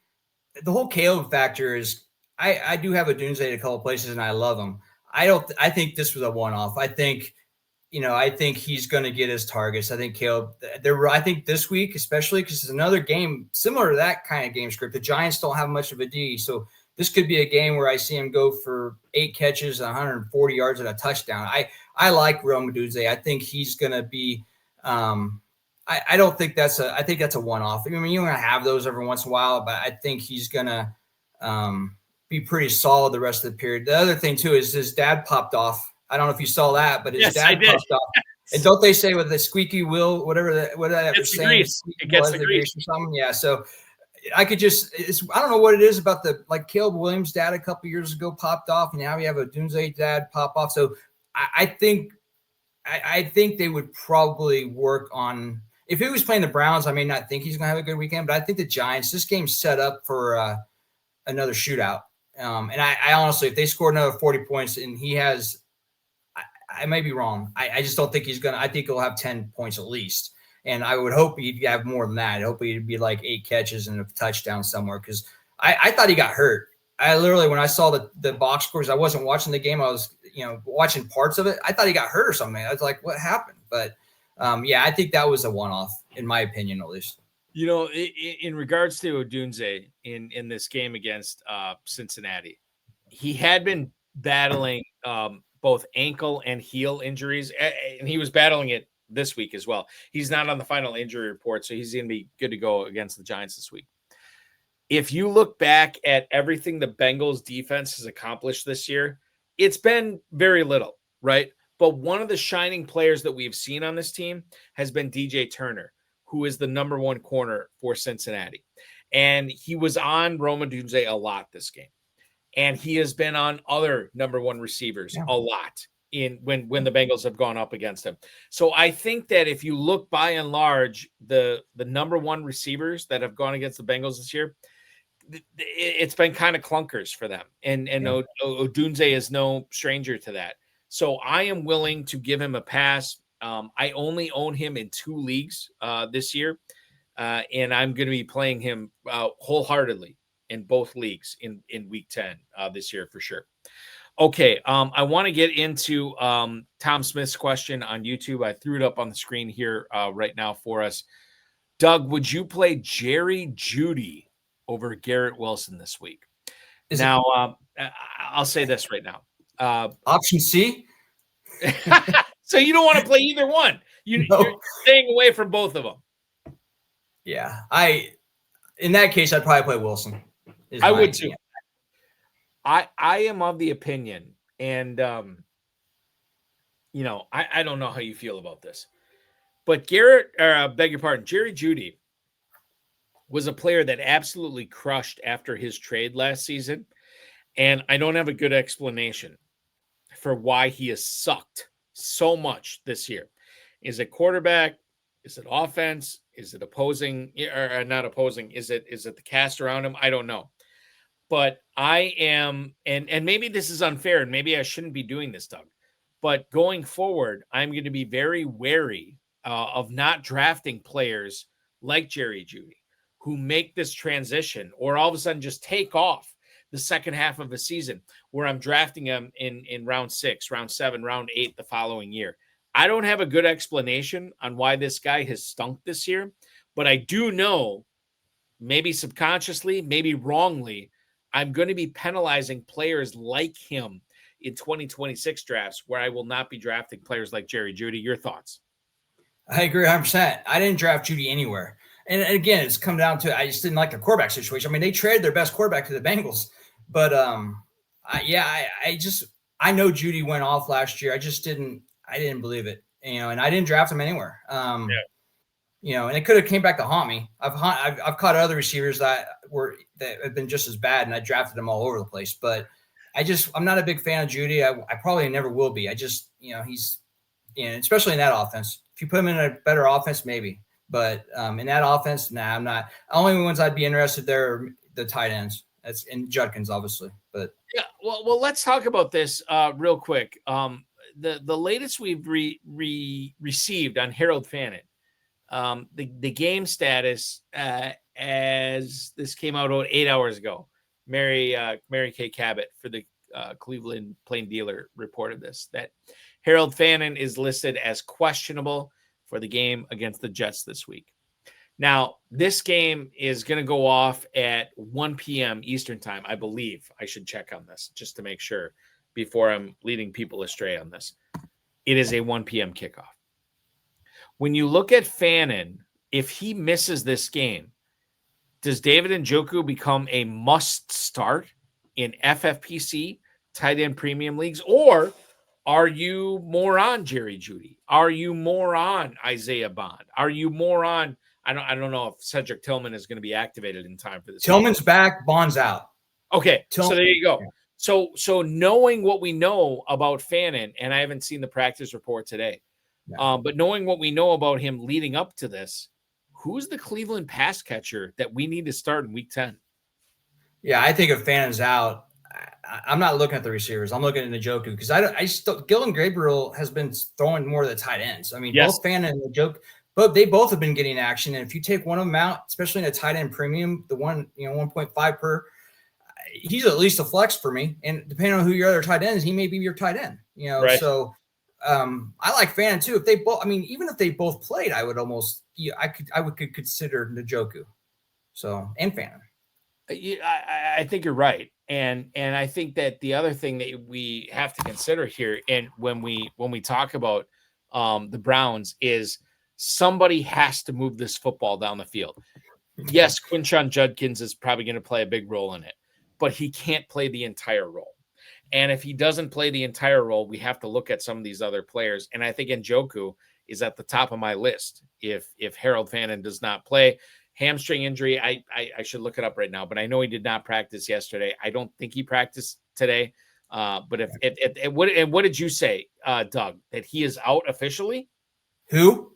the whole Caleb factor is I do have Odunze at a couple places, and I love him. I think this was a one-off. I think he's going to get his targets. I think Caleb, I think this week, especially because it's another game similar to that kind of game script. The Giants don't have much of a D, so this could be a game where I see him go for 8 catches, 140 yards, and a touchdown. I like Rome Odunze. I think he's going to be I don't think that's I think that's a one-off. I mean, you're going to have those every once in a while, but I think he's going to be pretty solid the rest of the period. The other thing, too, is his dad popped off. I don't know if you saw that, but his dad popped off. And don't they say with the squeaky wheel, whatever that was saying? It gets the grease or something. Yeah, so I could just I don't know what it is about like Caleb Williams' dad a couple years ago popped off, and now we have a Odunze dad pop off. So I think they would probably work on, if he was playing the Browns, I may not think he's going to have a good weekend, but I think the Giants, this game's set up for another shootout. And I honestly, if they score another 40 points and he has, I may be wrong. I just don't think he's going to, I think he'll have 10 points at least. And I would hope he'd have more than that. I hope he'd be like 8 catches and a touchdown somewhere, because I thought he got hurt. I literally, when I saw the box scores, I wasn't watching the game. I was, watching parts of it. I thought he got hurt or something. I was like, what happened? But yeah, I think that was a one-off, in my opinion, at least. In regards to Odunze in this game against Cincinnati, he had been battling both ankle and heel injuries, and he was battling it this week as well. He's not on the final injury report, so he's going to be good to go against the Giants this week. If you look back at everything the Bengals defense has accomplished this year, it's been very little, right? But one of the shining players that we've seen on this team has been DJ Turner, who is the number 1 corner for Cincinnati. And he was on Rome Odunze a lot this game. And he has been on other number 1 receivers a lot when the Bengals have gone up against him. So I think that if you look by and large, the number 1 receivers that have gone against the Bengals this year, it's been kind of clunkers for them. And Odunze is no stranger to that. So I am willing to give him a pass. I only own him in 2 leagues this year, and I'm going to be playing him wholeheartedly in both leagues in week 10 this year for sure. Okay, I want to get into Tom Smith's question on YouTube. I threw it up on the screen here right now for us. Doug, would you play Jerry Jeudy over Garrett Wilson this week? I'll say this right now. Option C? So you don't want to play either one. You're staying away from both of them. Yeah. In that case, I'd probably play Wilson. I would too. I am of the opinion, and I don't know how you feel about this, but Jerry Jeudy was a player that absolutely crushed after his trade last season. And I don't have a good explanation for why he has sucked so much this year. Is it quarterback? Is it offense? Is it opposing or not opposing? Is it the cast around him? I don't know. But I am, and maybe this is unfair, and maybe I shouldn't be doing this, Doug. But going forward, I'm going to be very wary of not drafting players like Jerry Jeudy, who make this transition or all of a sudden just take off the second half of a season where I'm drafting them in round 6, round 7, round 8 the following year. I don't have a good explanation on why this guy has stunk this year, but I do know, maybe subconsciously, maybe wrongly, I'm going to be penalizing players like him in 2026 drafts where I will not be drafting players like Jerry Jeudy. Your thoughts? I agree 100%. I didn't draft Jeudy anywhere. And again, it's come down to, I just didn't like the quarterback situation. I mean, they traded their best quarterback to the Bengals, but I know Jeudy went off last year. I didn't believe it, and I didn't draft him anywhere. And it could have came back to haunt me. I've caught other receivers that have been just as bad, and I drafted them all over the place. But I'm not a big fan of Jeudy. I probably never will be. He's, especially in that offense. If you put him in a better offense, maybe. But in that offense, I'm not. Only ones I'd be interested there are the tight ends. That's in Judkins, obviously. But yeah, well, let's talk about this real quick. The latest we've received on Harold Fannin, the game status as this came out about 8 hours ago. Mary Kay Cabot for the Cleveland Plain Dealer reported this, that Harold Fannin is listed as questionable for the game against the Jets this week. Now, this game is going to go off at 1 p.m. Eastern time, I believe. I should check on this just to make sure before I'm leading people astray on this. It is a 1 p.m. kickoff. When you look at Fannin, if he misses this game, does David Njoku become a must start in FFPC tight end premium leagues? Or are you more on Jerry Jeudy? Are you more on Isaiah Bond? Are you more on, I don't know if Cedric Tillman is going to be activated in time for this. Tillman's back, Bond's out. Okay, so there you go. Yeah. So knowing what we know about Fannin, and I haven't seen the practice report today, but knowing what we know about him leading up to this, who's the Cleveland pass catcher that we need to start in week 10? Yeah, I think if Fannin's out, I'm not looking at the receivers. I'm looking at Njoku because Gillen Gabriel has been throwing more of the tight ends. I mean, both Fannin and Njoku, but they both have been getting action. And if you take one of them out, especially in a tight end premium, the one, 1.5 per, he's at least a flex for me. And depending on who your other tight end is, he may be your tight end. Right. So I like Fannin too. If they both, even if they both played, I would almost, I would consider Njoku. So, and Fannin. I think you're right. And I think that the other thing that we have to consider here, and when we talk about the Browns, is somebody has to move this football down the field. Yes, Quinshon Judkins is probably going to play a big role in it, but he can't play the entire role. And if he doesn't play the entire role, we have to look at some of these other players. And I think Njoku is at the top of my list. If Harold Fannin does not play, hamstring injury, I should look it up right now, but I know he did not practice yesterday. I don't think he practiced today. But what did you say, Doug, that he is out officially? Who?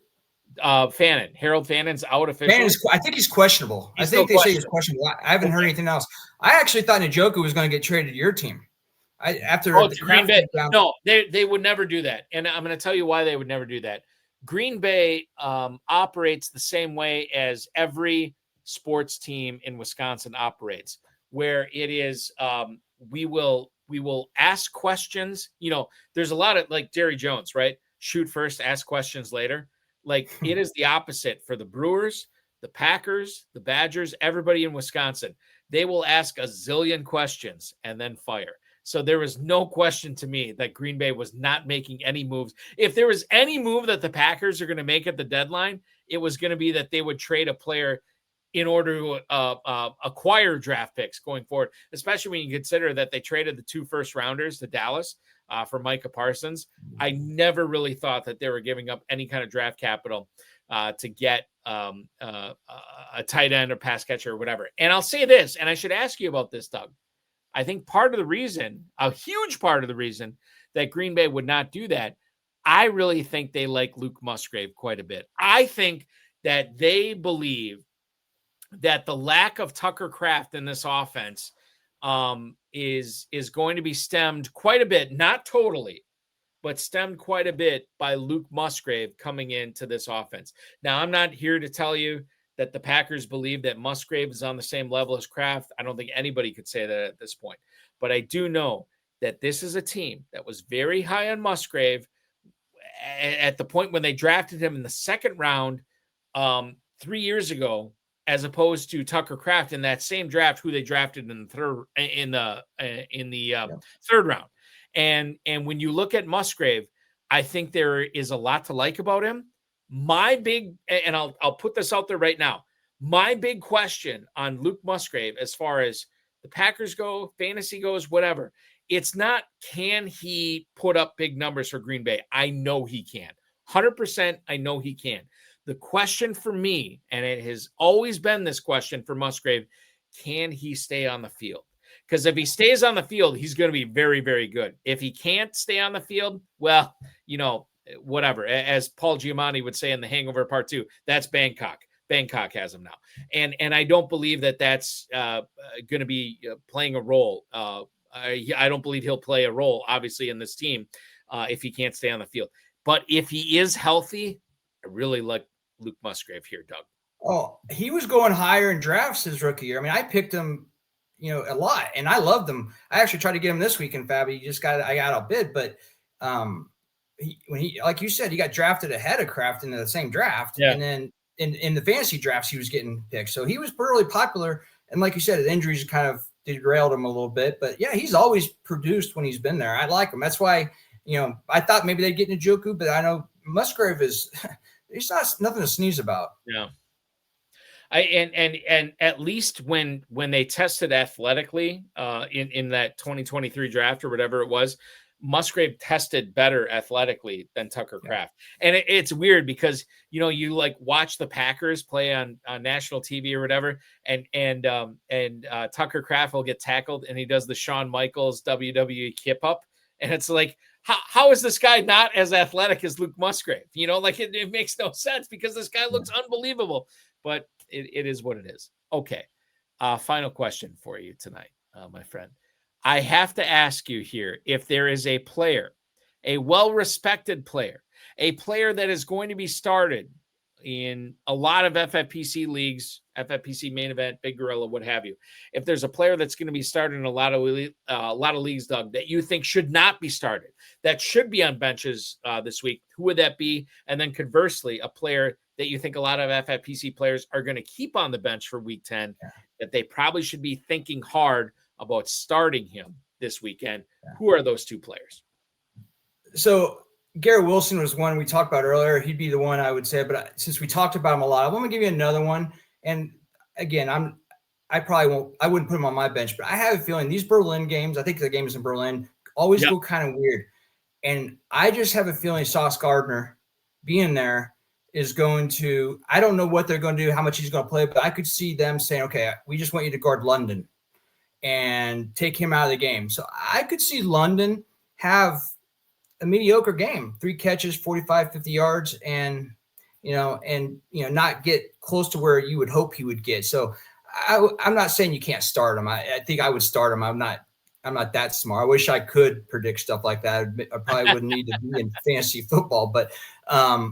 Fannin. Harold Fannin's out officially. I think he's questionable. I think they say he's questionable. I haven't heard anything else. I actually thought Njoku was going to get traded to your team. After Green Bay. No, they would never do that. And I'm going to tell you why they would never do that. Green Bay operates the same way as every sports team in Wisconsin operates, where it is we will ask questions. There's a lot of, like Jerry Jones, right? Shoot first, ask questions later. Like it is the opposite for the Brewers, the Packers, the Badgers, everybody in Wisconsin. They will ask a zillion questions and then fire. So there was no question to me that Green Bay was not making any moves. If there was any move that the Packers are going to make at the deadline, it was going to be that they would trade a player in order to acquire draft picks going forward, especially when you consider that they traded the 2 first-rounders to Dallas for Micah Parsons. I never really thought that they were giving up any kind of draft capital to get a tight end or pass catcher or whatever. And I'll say this, and I should ask you about this, Doug. I think part of the reason, a huge part of the reason that Green Bay would not do that, I really think they like Luke Musgrave quite a bit. I think that they believe that the lack of Tucker Kraft in this offense is going to be stemmed quite a bit, not totally, but stemmed quite a bit by Luke Musgrave coming into this offense. Now, I'm not here to tell you that the Packers believe that Musgrave is on the same level as Kraft. I don't think anybody could say that at this point. But I do know that this is a team that was very high on Musgrave at the point when they drafted him in the second round 3 years ago, as opposed to Tucker Kraft in that same draft, who they drafted in the third round. And when you look at Musgrave, I think there is a lot to like about him. My big, and I'll put this out there right now, my big question on Luke Musgrave, as far as the Packers go, fantasy goes, whatever, it's not can he put up big numbers for Green Bay. I know he can. 100% I know he can. The question for me, and it has always been this question for Musgrave, can he stay on the field? Because if he stays on the field, he's going to be very, very good. If he can't stay on the field, well, whatever. As Paul Giamatti would say in The Hangover Part 2, that's Bangkok. Bangkok has him now. And I don't believe that that's going to be playing a role. I don't believe he'll play a role, obviously, in this team if he can't stay on the field. But if he is healthy, I really like Luke Musgrave here, Doug. Oh, he was going higher in drafts his rookie year. I mean, I picked him, a lot, and I loved him. I actually tried to get him this week in Fab. I got outbid, but when he, like you said, he got drafted ahead of Kraft in the same draft, and then in the fantasy drafts he was getting picked. So he was really popular, and like you said, his injuries kind of derailed him a little bit. But yeah, he's always produced when he's been there. I like him. That's why I thought maybe they'd get Njoku, but I know Musgrave is. He's nothing to sneeze about. Yeah. And at least when they tested athletically in that 2023 draft or whatever it was, Musgrave tested better athletically than Tucker Kraft. And it's weird because, you like watch the Packers play on national TV or whatever, and Tucker Kraft will get tackled and he does the Shawn Michaels WWE kip up. And it's like, how is this guy not as athletic as Luke Musgrave? It makes no sense because this guy looks unbelievable, but it is what it is. Okay. Final question for you tonight, my friend. I have to ask you here, if there is a player, a well-respected player, a player that is going to be started in a lot of FFPC leagues, FFPC Main Event, Big Gorilla, what have you. If there's a player that's going to be started in a lot of leagues, Doug, that you think should not be started, that should be on benches this week, who would that be? And then conversely, a player that you think a lot of FFPC players are going to keep on the bench for week 10, that they probably should be thinking hard about starting him this weekend. Who are those two players? So Garrett Wilson was one we talked about earlier. He'd be the one I would say, but since we talked about him a lot, I'm going to give you another one. And again, I wouldn't put him on my bench, but I have a feeling these Berlin games, I think the games in Berlin always go kind of weird. And I just have a feeling Sauce Gardner being there is going to, I don't know what they're going to do, how much he's going to play, but I could see them saying, okay, we just want you to guard London and take him out of the game. So I could see London have a mediocre game, 3 catches, 45, 50 yards, and not get close to where you would hope he would get. So I'm not saying you can't start him. I think I would start him. I'm not that smart. I wish I could predict stuff like that. I probably wouldn't need to be in fantasy football, but I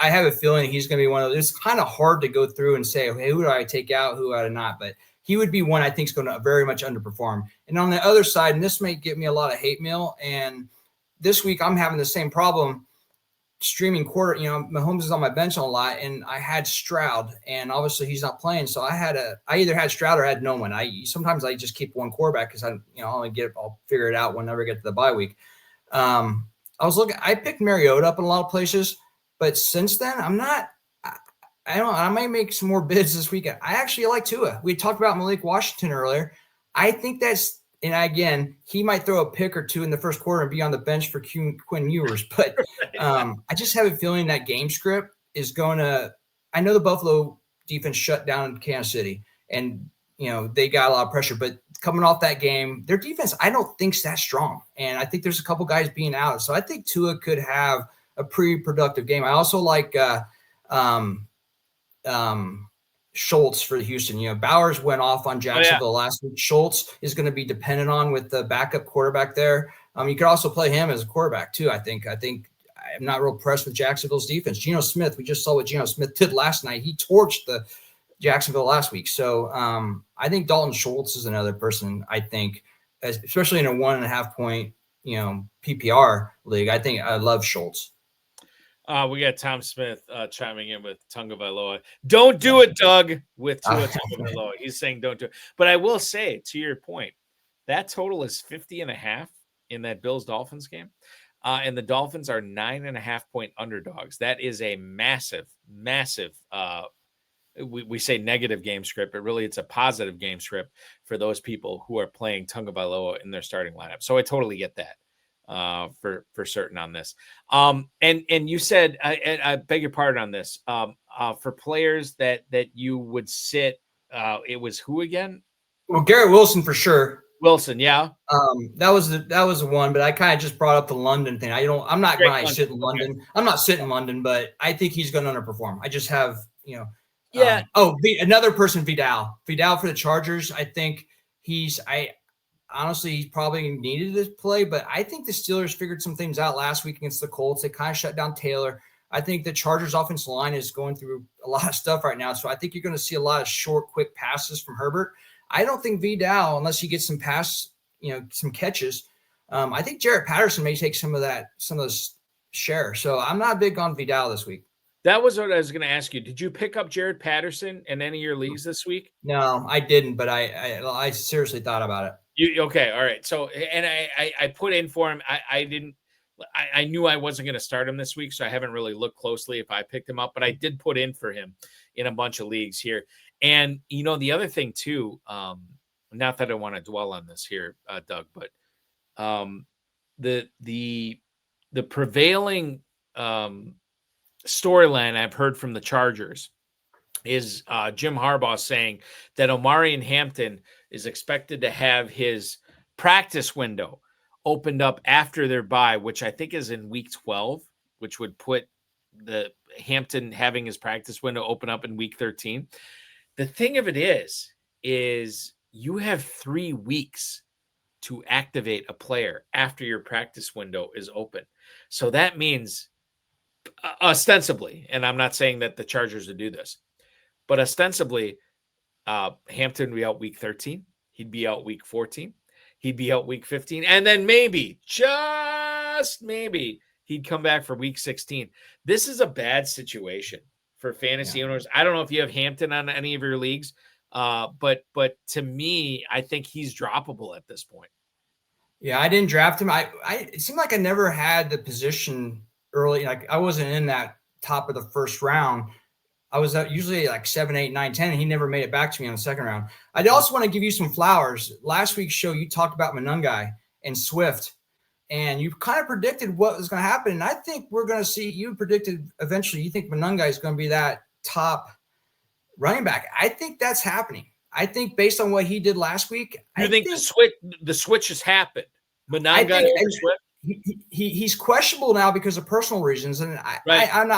have a feeling he's going to be one of those. It's kind of hard to go through and say, hey, who do I take out? Who do I not? But he would be one I think is going to very much underperform. And on the other side, and this may get me a lot of hate mail, and this week I'm having the same problem streaming quarter. Mahomes is on my bench a lot, and I had Stroud, and obviously he's not playing. So I either had Stroud or I had no one. Sometimes I just keep one quarterback because I'll figure it out whenever I get to the bye week. I picked Mariota up in a lot of places, but since then I might make some more bids this weekend. I actually like Tua. We talked about Malik Washington earlier. I think and again, he might throw a pick or two in the first quarter and be on the bench for Quinn Ewers. But I just have a feeling that game script is going to – I know the Buffalo defense shut down Kansas City, and, they got a lot of pressure. But coming off that game, their defense I don't think is that strong. And I think there's a couple guys being out. So I think Tua could have a pretty productive game. I also like Schultz for Houston. Bowers went off on Jacksonville last week. Schultz is going to be dependent on with the backup quarterback there. You could also play him as a quarterback too. I think I'm not real impressed with Jacksonville's defense. Geno Smith, we just saw what Geno Smith did last night. He torched the Jacksonville last week. So I think Dalton Schultz is another person. I think, especially in a 1.5 point, PPR league. I love Schultz. We got Tom Smith chiming in with Tagovailoa. Don't do it, Doug, with Tua Tagovailoa. He's saying don't do it. But I will say, to your point, that total is 50.5 in that Bills-Dolphins game. And the Dolphins are 9.5 point underdogs. That is a massive, massive we say negative game script, but really it's a positive game script for those people who are playing Tagovailoa in their starting lineup. So I totally get that. For certain on this. And you said, I beg your pardon on this, for players that you would sit, it was who again? Well, Garrett Wilson for sure. Wilson, yeah. That was the one, but I kind of just brought up the London thing. I'm not going to sit in London. Okay. I'm not sitting in London, but I think he's going to underperform. I just have, yeah. Another person, Vidal for the Chargers. I think honestly, he probably needed to play, but I think the Steelers figured some things out last week against the Colts. They kind of shut down Taylor. I think the Chargers offensive line is going through a lot of stuff right now. So I think you're going to see a lot of short, quick passes from Herbert. I don't think Vidal, unless he gets some some catches. I think Jarrett Patterson may take some of those share. So I'm not big on Vidal this week. That was what I was going to ask you. Did you pick up Jarrett Patterson in any of your leagues this week? No, I didn't, but I seriously thought about it. Okay. All right. So, and I put in for him. I knew I wasn't going to start him this week, so I haven't really looked closely if I picked him up, but I did put in for him in a bunch of leagues here. And, the other thing too, not that I want to dwell on this here, Doug, but the prevailing storyline I've heard from the Chargers is Jim Harbaugh saying that Omarion Hampton is expected to have his practice window opened up after their bye, which I think is in week 12, which would put the Hampton having his practice window open up in week 13. The thing of it is you have 3 weeks to activate a player after your practice window is open. So that means ostensibly, and I'm not saying that the Chargers would do this, but ostensibly, Hampton would be out week 13. He'd be out week 14. He'd be out week 15. And then maybe, just maybe, he'd come back for week 16. This is a bad situation for fantasy owners. I don't know if you have Hampton on any of your leagues, but to me, I think he's droppable at this point. Yeah, I didn't draft him. It seemed like I never had the position early. Like I wasn't in that top of the first round. I was usually like 7, 8, 9, 10, and he never made it back to me on the second round. I also want to give you some flowers. Last week's show, you talked about Monungai and Swift, and you kind of predicted what was going to happen. And I think we're going to see, you predicted eventually, you think Monungai is going to be that top running back. I think that's happening. I think based on what he did last week. You think the switch has happened? Monungai over Swift? He's questionable now because of personal reasons. And I'm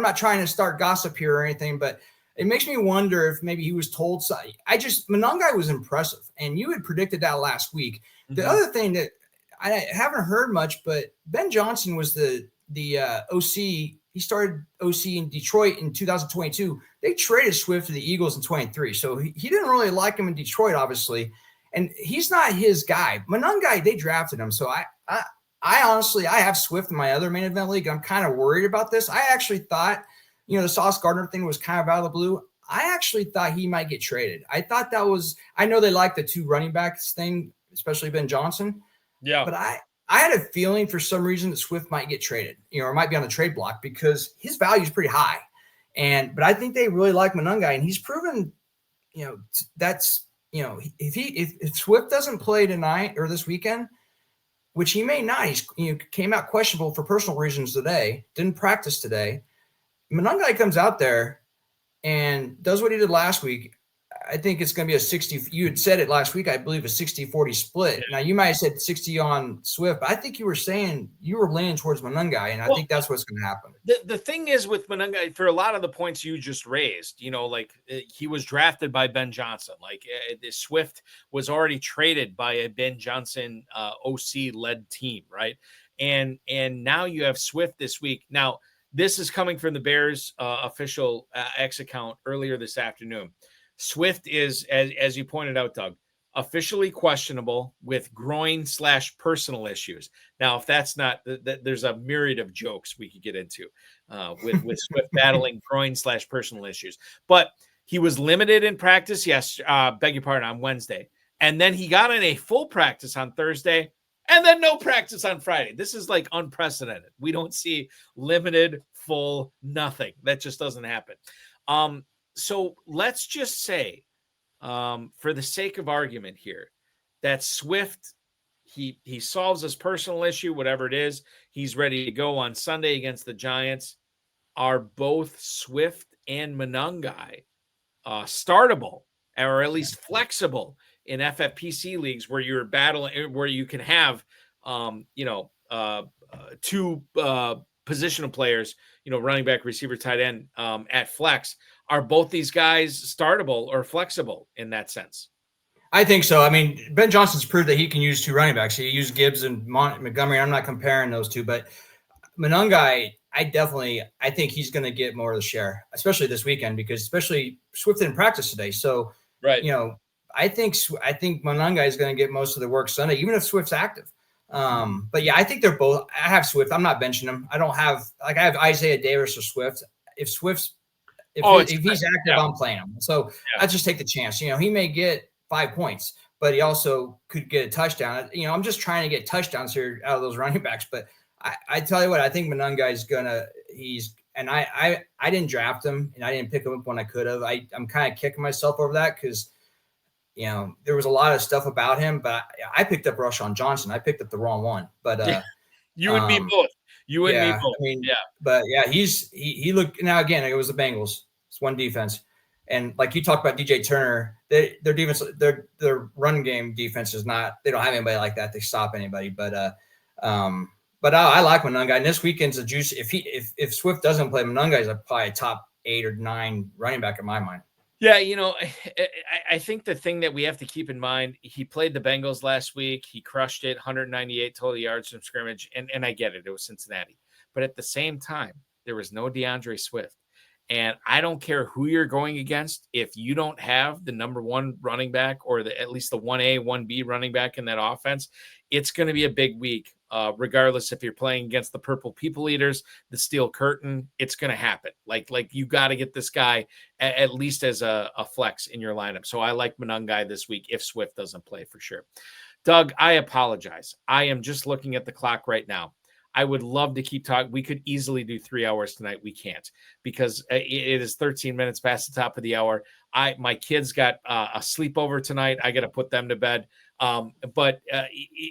not trying to start gossip here or anything, but it makes me wonder if maybe he was told. Monungai was impressive, and you had predicted that last week. Mm-hmm. The other thing that I haven't heard much, but Ben Johnson was the OC. He started OC in Detroit in 2022. They traded Swift to the Eagles in 23, so he didn't really like him in Detroit, obviously, and he's not his guy. Monungai, they drafted him, so I honestly, I have Swift in my other main event league. I'm kind of worried about this. I actually thought, the Sauce Gardner thing was kind of out of the blue. I actually thought he might get traded. I thought I know they like the 2 running backs thing, especially Ben Johnson. Yeah. But I had a feeling for some reason that Swift might get traded, or might be on the trade block because his value is pretty high. But I think they really like Monungai, and he's proven, that's, if Swift doesn't play tonight or this weekend, which he may not. He came out questionable for personal reasons today, didn't practice today. Monangai comes out there and does what he did last week, I think it's going to be a 60. You had said it last week, I believe, a 60-40 split. Now, you might have said 60 on Swift, but I think you were saying you were leaning towards Monangai, and I think that's what's going to happen. The thing is with Monangai, for a lot of the points you just raised, like he was drafted by Ben Johnson. Like the Swift was already traded by a Ben Johnson OC-led team, right? And now you have Swift this week. Now, this is coming from the Bears official X account earlier this afternoon. Swift is, as you pointed out, Doug, officially questionable with groin/personal issues. Now, if that's not, there's a myriad of jokes we could get into with Swift battling groin/personal issues. But he was limited in practice, on Wednesday. And then he got in a full practice on Thursday, and then no practice on Friday. This is like unprecedented. We don't see limited, full, nothing. That just doesn't happen. So let's just say, for the sake of argument here, that Swift, he solves his personal issue, whatever it is. He's ready to go on Sunday against the Giants. Are both Swift and Monangai startable, or at least flexible in FFPC leagues where you're battling, where you can have, two positional players, running back, receiver, tight end at flex? Are both these guys startable or flexible in that sense? I think so. I mean, Ben Johnson's proved that he can use two running backs. He used Gibbs and Montgomery. I'm not comparing those two, but Monangai, I think he's going to get more of the share, especially this weekend, because especially Swift didn't practice today. So, right. I think Monangai is going to get most of the work Sunday, even if Swift's active. But yeah, I think they're both. I have Swift. I'm not benching him. I have Isaiah Davis or Swift. If he's active, I'm playing him. So I just take the chance. He may get 5 points, but he also could get a touchdown. I'm just trying to get touchdowns here out of those running backs. But I tell you what, I think Monangai is I didn't draft him and I didn't pick him up when I could have. I'm kind of kicking myself over that because there was a lot of stuff about him, but I picked up Rashawn Johnson. I picked up the wrong one, but you and me both. You and me both. I mean, but yeah, he looked. Now again, it was the Bengals. It's one defense, and like you talked about DJ Turner, their defense, their run game defense is not. They don't have anybody like that to stop anybody. But I like Monangai. And this weekend's a juice. If Swift doesn't play, Monangai is probably a top 8 or 9 running back in my mind. Yeah, I think the thing that we have to keep in mind, he played the Bengals last week. He crushed it, 198 total yards from scrimmage, and I get it. It was Cincinnati. But at the same time, there was no DeAndre Swift. And I don't care who you're going against. If you don't have the number one running back or at least the 1A, 1B running back in that offense, it's going to be a big week, regardless if you're playing against the Purple People Eaters, the Steel Curtain. It's going to happen. Like you got to get this guy at least as a flex in your lineup. So I like Monangai this week if Swift doesn't play for sure. Doug, I apologize. I am just looking at the clock right now. I would love to keep talking. We could easily do 3 hours tonight. We can't because it is 13 minutes past the top of the hour. My kids got a sleepover tonight. I got to put them to bed. But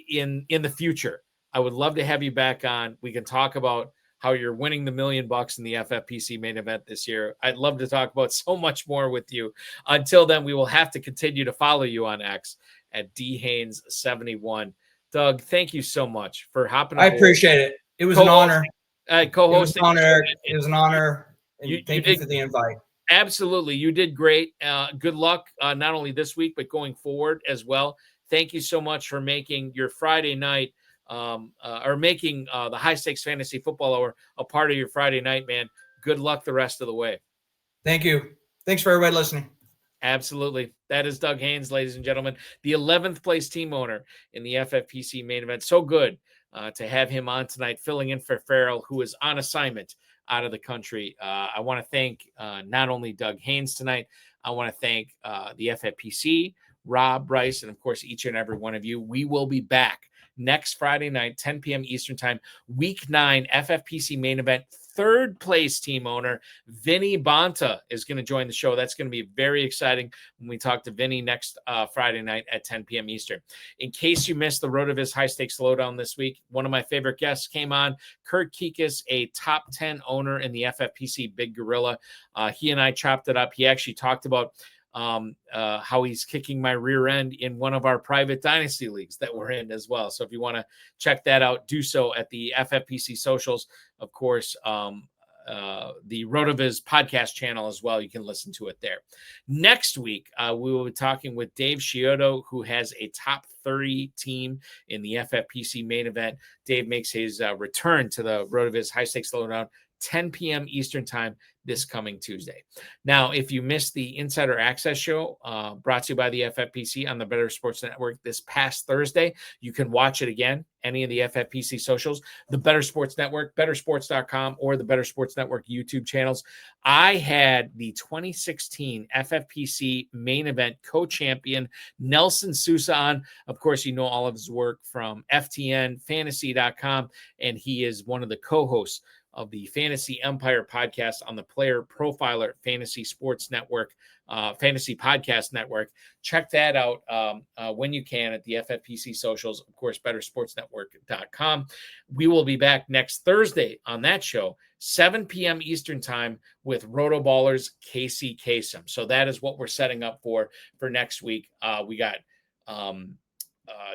in the future, I would love to have you back on. We can talk about how you're winning the $1 million in the FFPC main event this year. I'd love to talk about so much more with you. Until then, we will have to continue to follow you on X at dhaines71. Doug, thank you so much for hopping on. I appreciate it. It was an honor. Co-hosting. It was an honor. Thank you for the invite. Absolutely. You did great. Good luck, not only this week, but going forward as well. Thank you so much for making your Friday night or making the High Stakes Fantasy Football Hour a part of your Friday night, man. Good luck the rest of the way. Thank you. Thanks for everybody listening. Absolutely. That is Doug Haines, ladies and gentlemen, the 11th place team owner in the FFPC main event. So good to have him on tonight, filling in for Ferrell, who is on assignment out of the country. I want to thank not only Doug Haines tonight, I want to thank the FFPC, Rob, Bryce, and of course, each and every one of you. We will be back next Friday night, 10 p.m. Eastern time, week 9 FFPC main event third place team owner, Vinny Bonta, is going to join the show. That's going to be very exciting when we talk to Vinny next Friday night at 10 p.m. Eastern. In case you missed the RotoViz High Stakes Lowdown this week, one of my favorite guests came on, Kurt Kikas, a top 10 owner in the FFPC Big Gorilla. He and I chopped it up. He actually talked about how he's kicking my rear end in one of our private dynasty leagues that we're in as well. So if you want to check that out, do so at the FFPC socials. Of course, the RotoViz podcast channel as well. You can listen to it there. Next week, we will be talking with Dave Scioto, who has a top 30 team in the FFPC main event. Dave makes his return to the RotoViz High Stakes Lowdown, 10 p.m. Eastern time this coming Tuesday. Now, if you missed the Insider Access show brought to you by the FFPC on the Better Sports Network this past Thursday, you can watch it again, any of the FFPC socials, the Better Sports Network, bettersports.com, or the Better Sports Network YouTube channels. I had the 2016 FFPC main event co-champion Nelson Sousa on. Of course, you know all of his work from FTNFantasy.com, and he is one of the co-hosts of the Fantasy Empire podcast on the Player Profiler Fantasy Sports Network, Fantasy Podcast Network. Check that out when you can at the FFPC socials, of course, bettersportsnetwork.com. We will be back next Thursday on that show, 7 p.m. Eastern time, with Rotoballer's Casey Kasem. So that is what we're setting up for next week. We got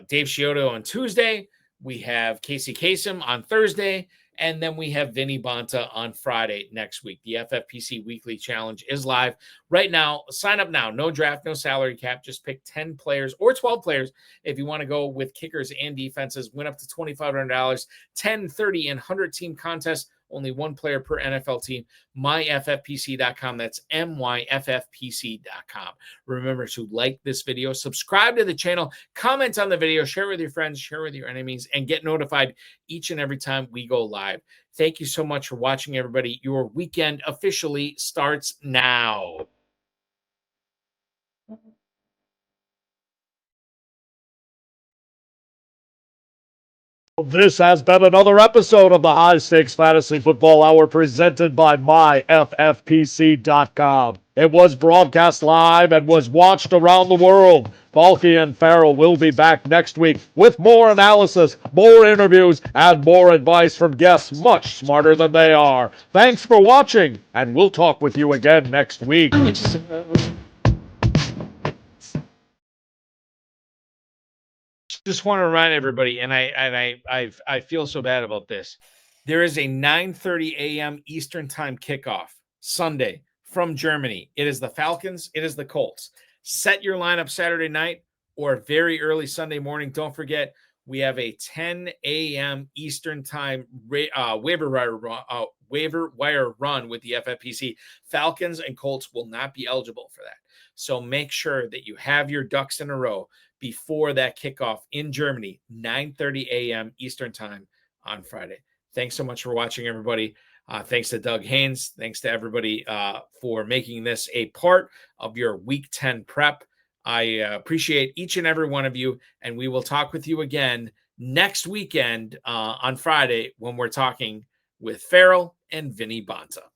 Dave Scioto on Tuesday. We have Casey Kasem on Thursday. And then we have Vinny Bonta on Friday next week. The FFPC Weekly Challenge is live right now. Sign up now. No draft, no salary cap. Just pick 10 players or 12 players if you want to go with kickers and defenses. Win up to $2,500, 10, 30, and 100-team contests. Only one player per NFL team. myffpc.com. That's myffpc.com. Remember to like this video, subscribe to the channel, comment on the video, share with your friends, share with your enemies, and get notified each and every time we go live. Thank you so much for watching, everybody. Your weekend officially starts now. This has been another episode of the High Stakes Fantasy Football Hour presented by myffpc.com. It was broadcast live and was watched around the world. Balky and Ferrell will be back next week with more analysis, more interviews, and more advice from guests much smarter than they are. Thanks for watching, and we'll talk with you again next week. Just want to remind everybody, and I feel so bad about this. There is a 9:30 a.m. Eastern Time kickoff Sunday from Germany. It is the Falcons. It is the Colts. Set your lineup Saturday night or very early Sunday morning. Don't forget, we have a 10 a.m. Eastern Time waiver wire run with the FFPC. Falcons and Colts will not be eligible for that. So make sure that you have your ducks in a row before that kickoff in Germany, 9:30 a.m. Eastern Time on Friday. Thanks so much for watching, everybody. Thanks to Doug Haines. Thanks to everybody for making this a part of your Week 10 prep. I appreciate each and every one of you, and we will talk with you again next weekend on Friday when we're talking with Ferrell and Vinny Bonta.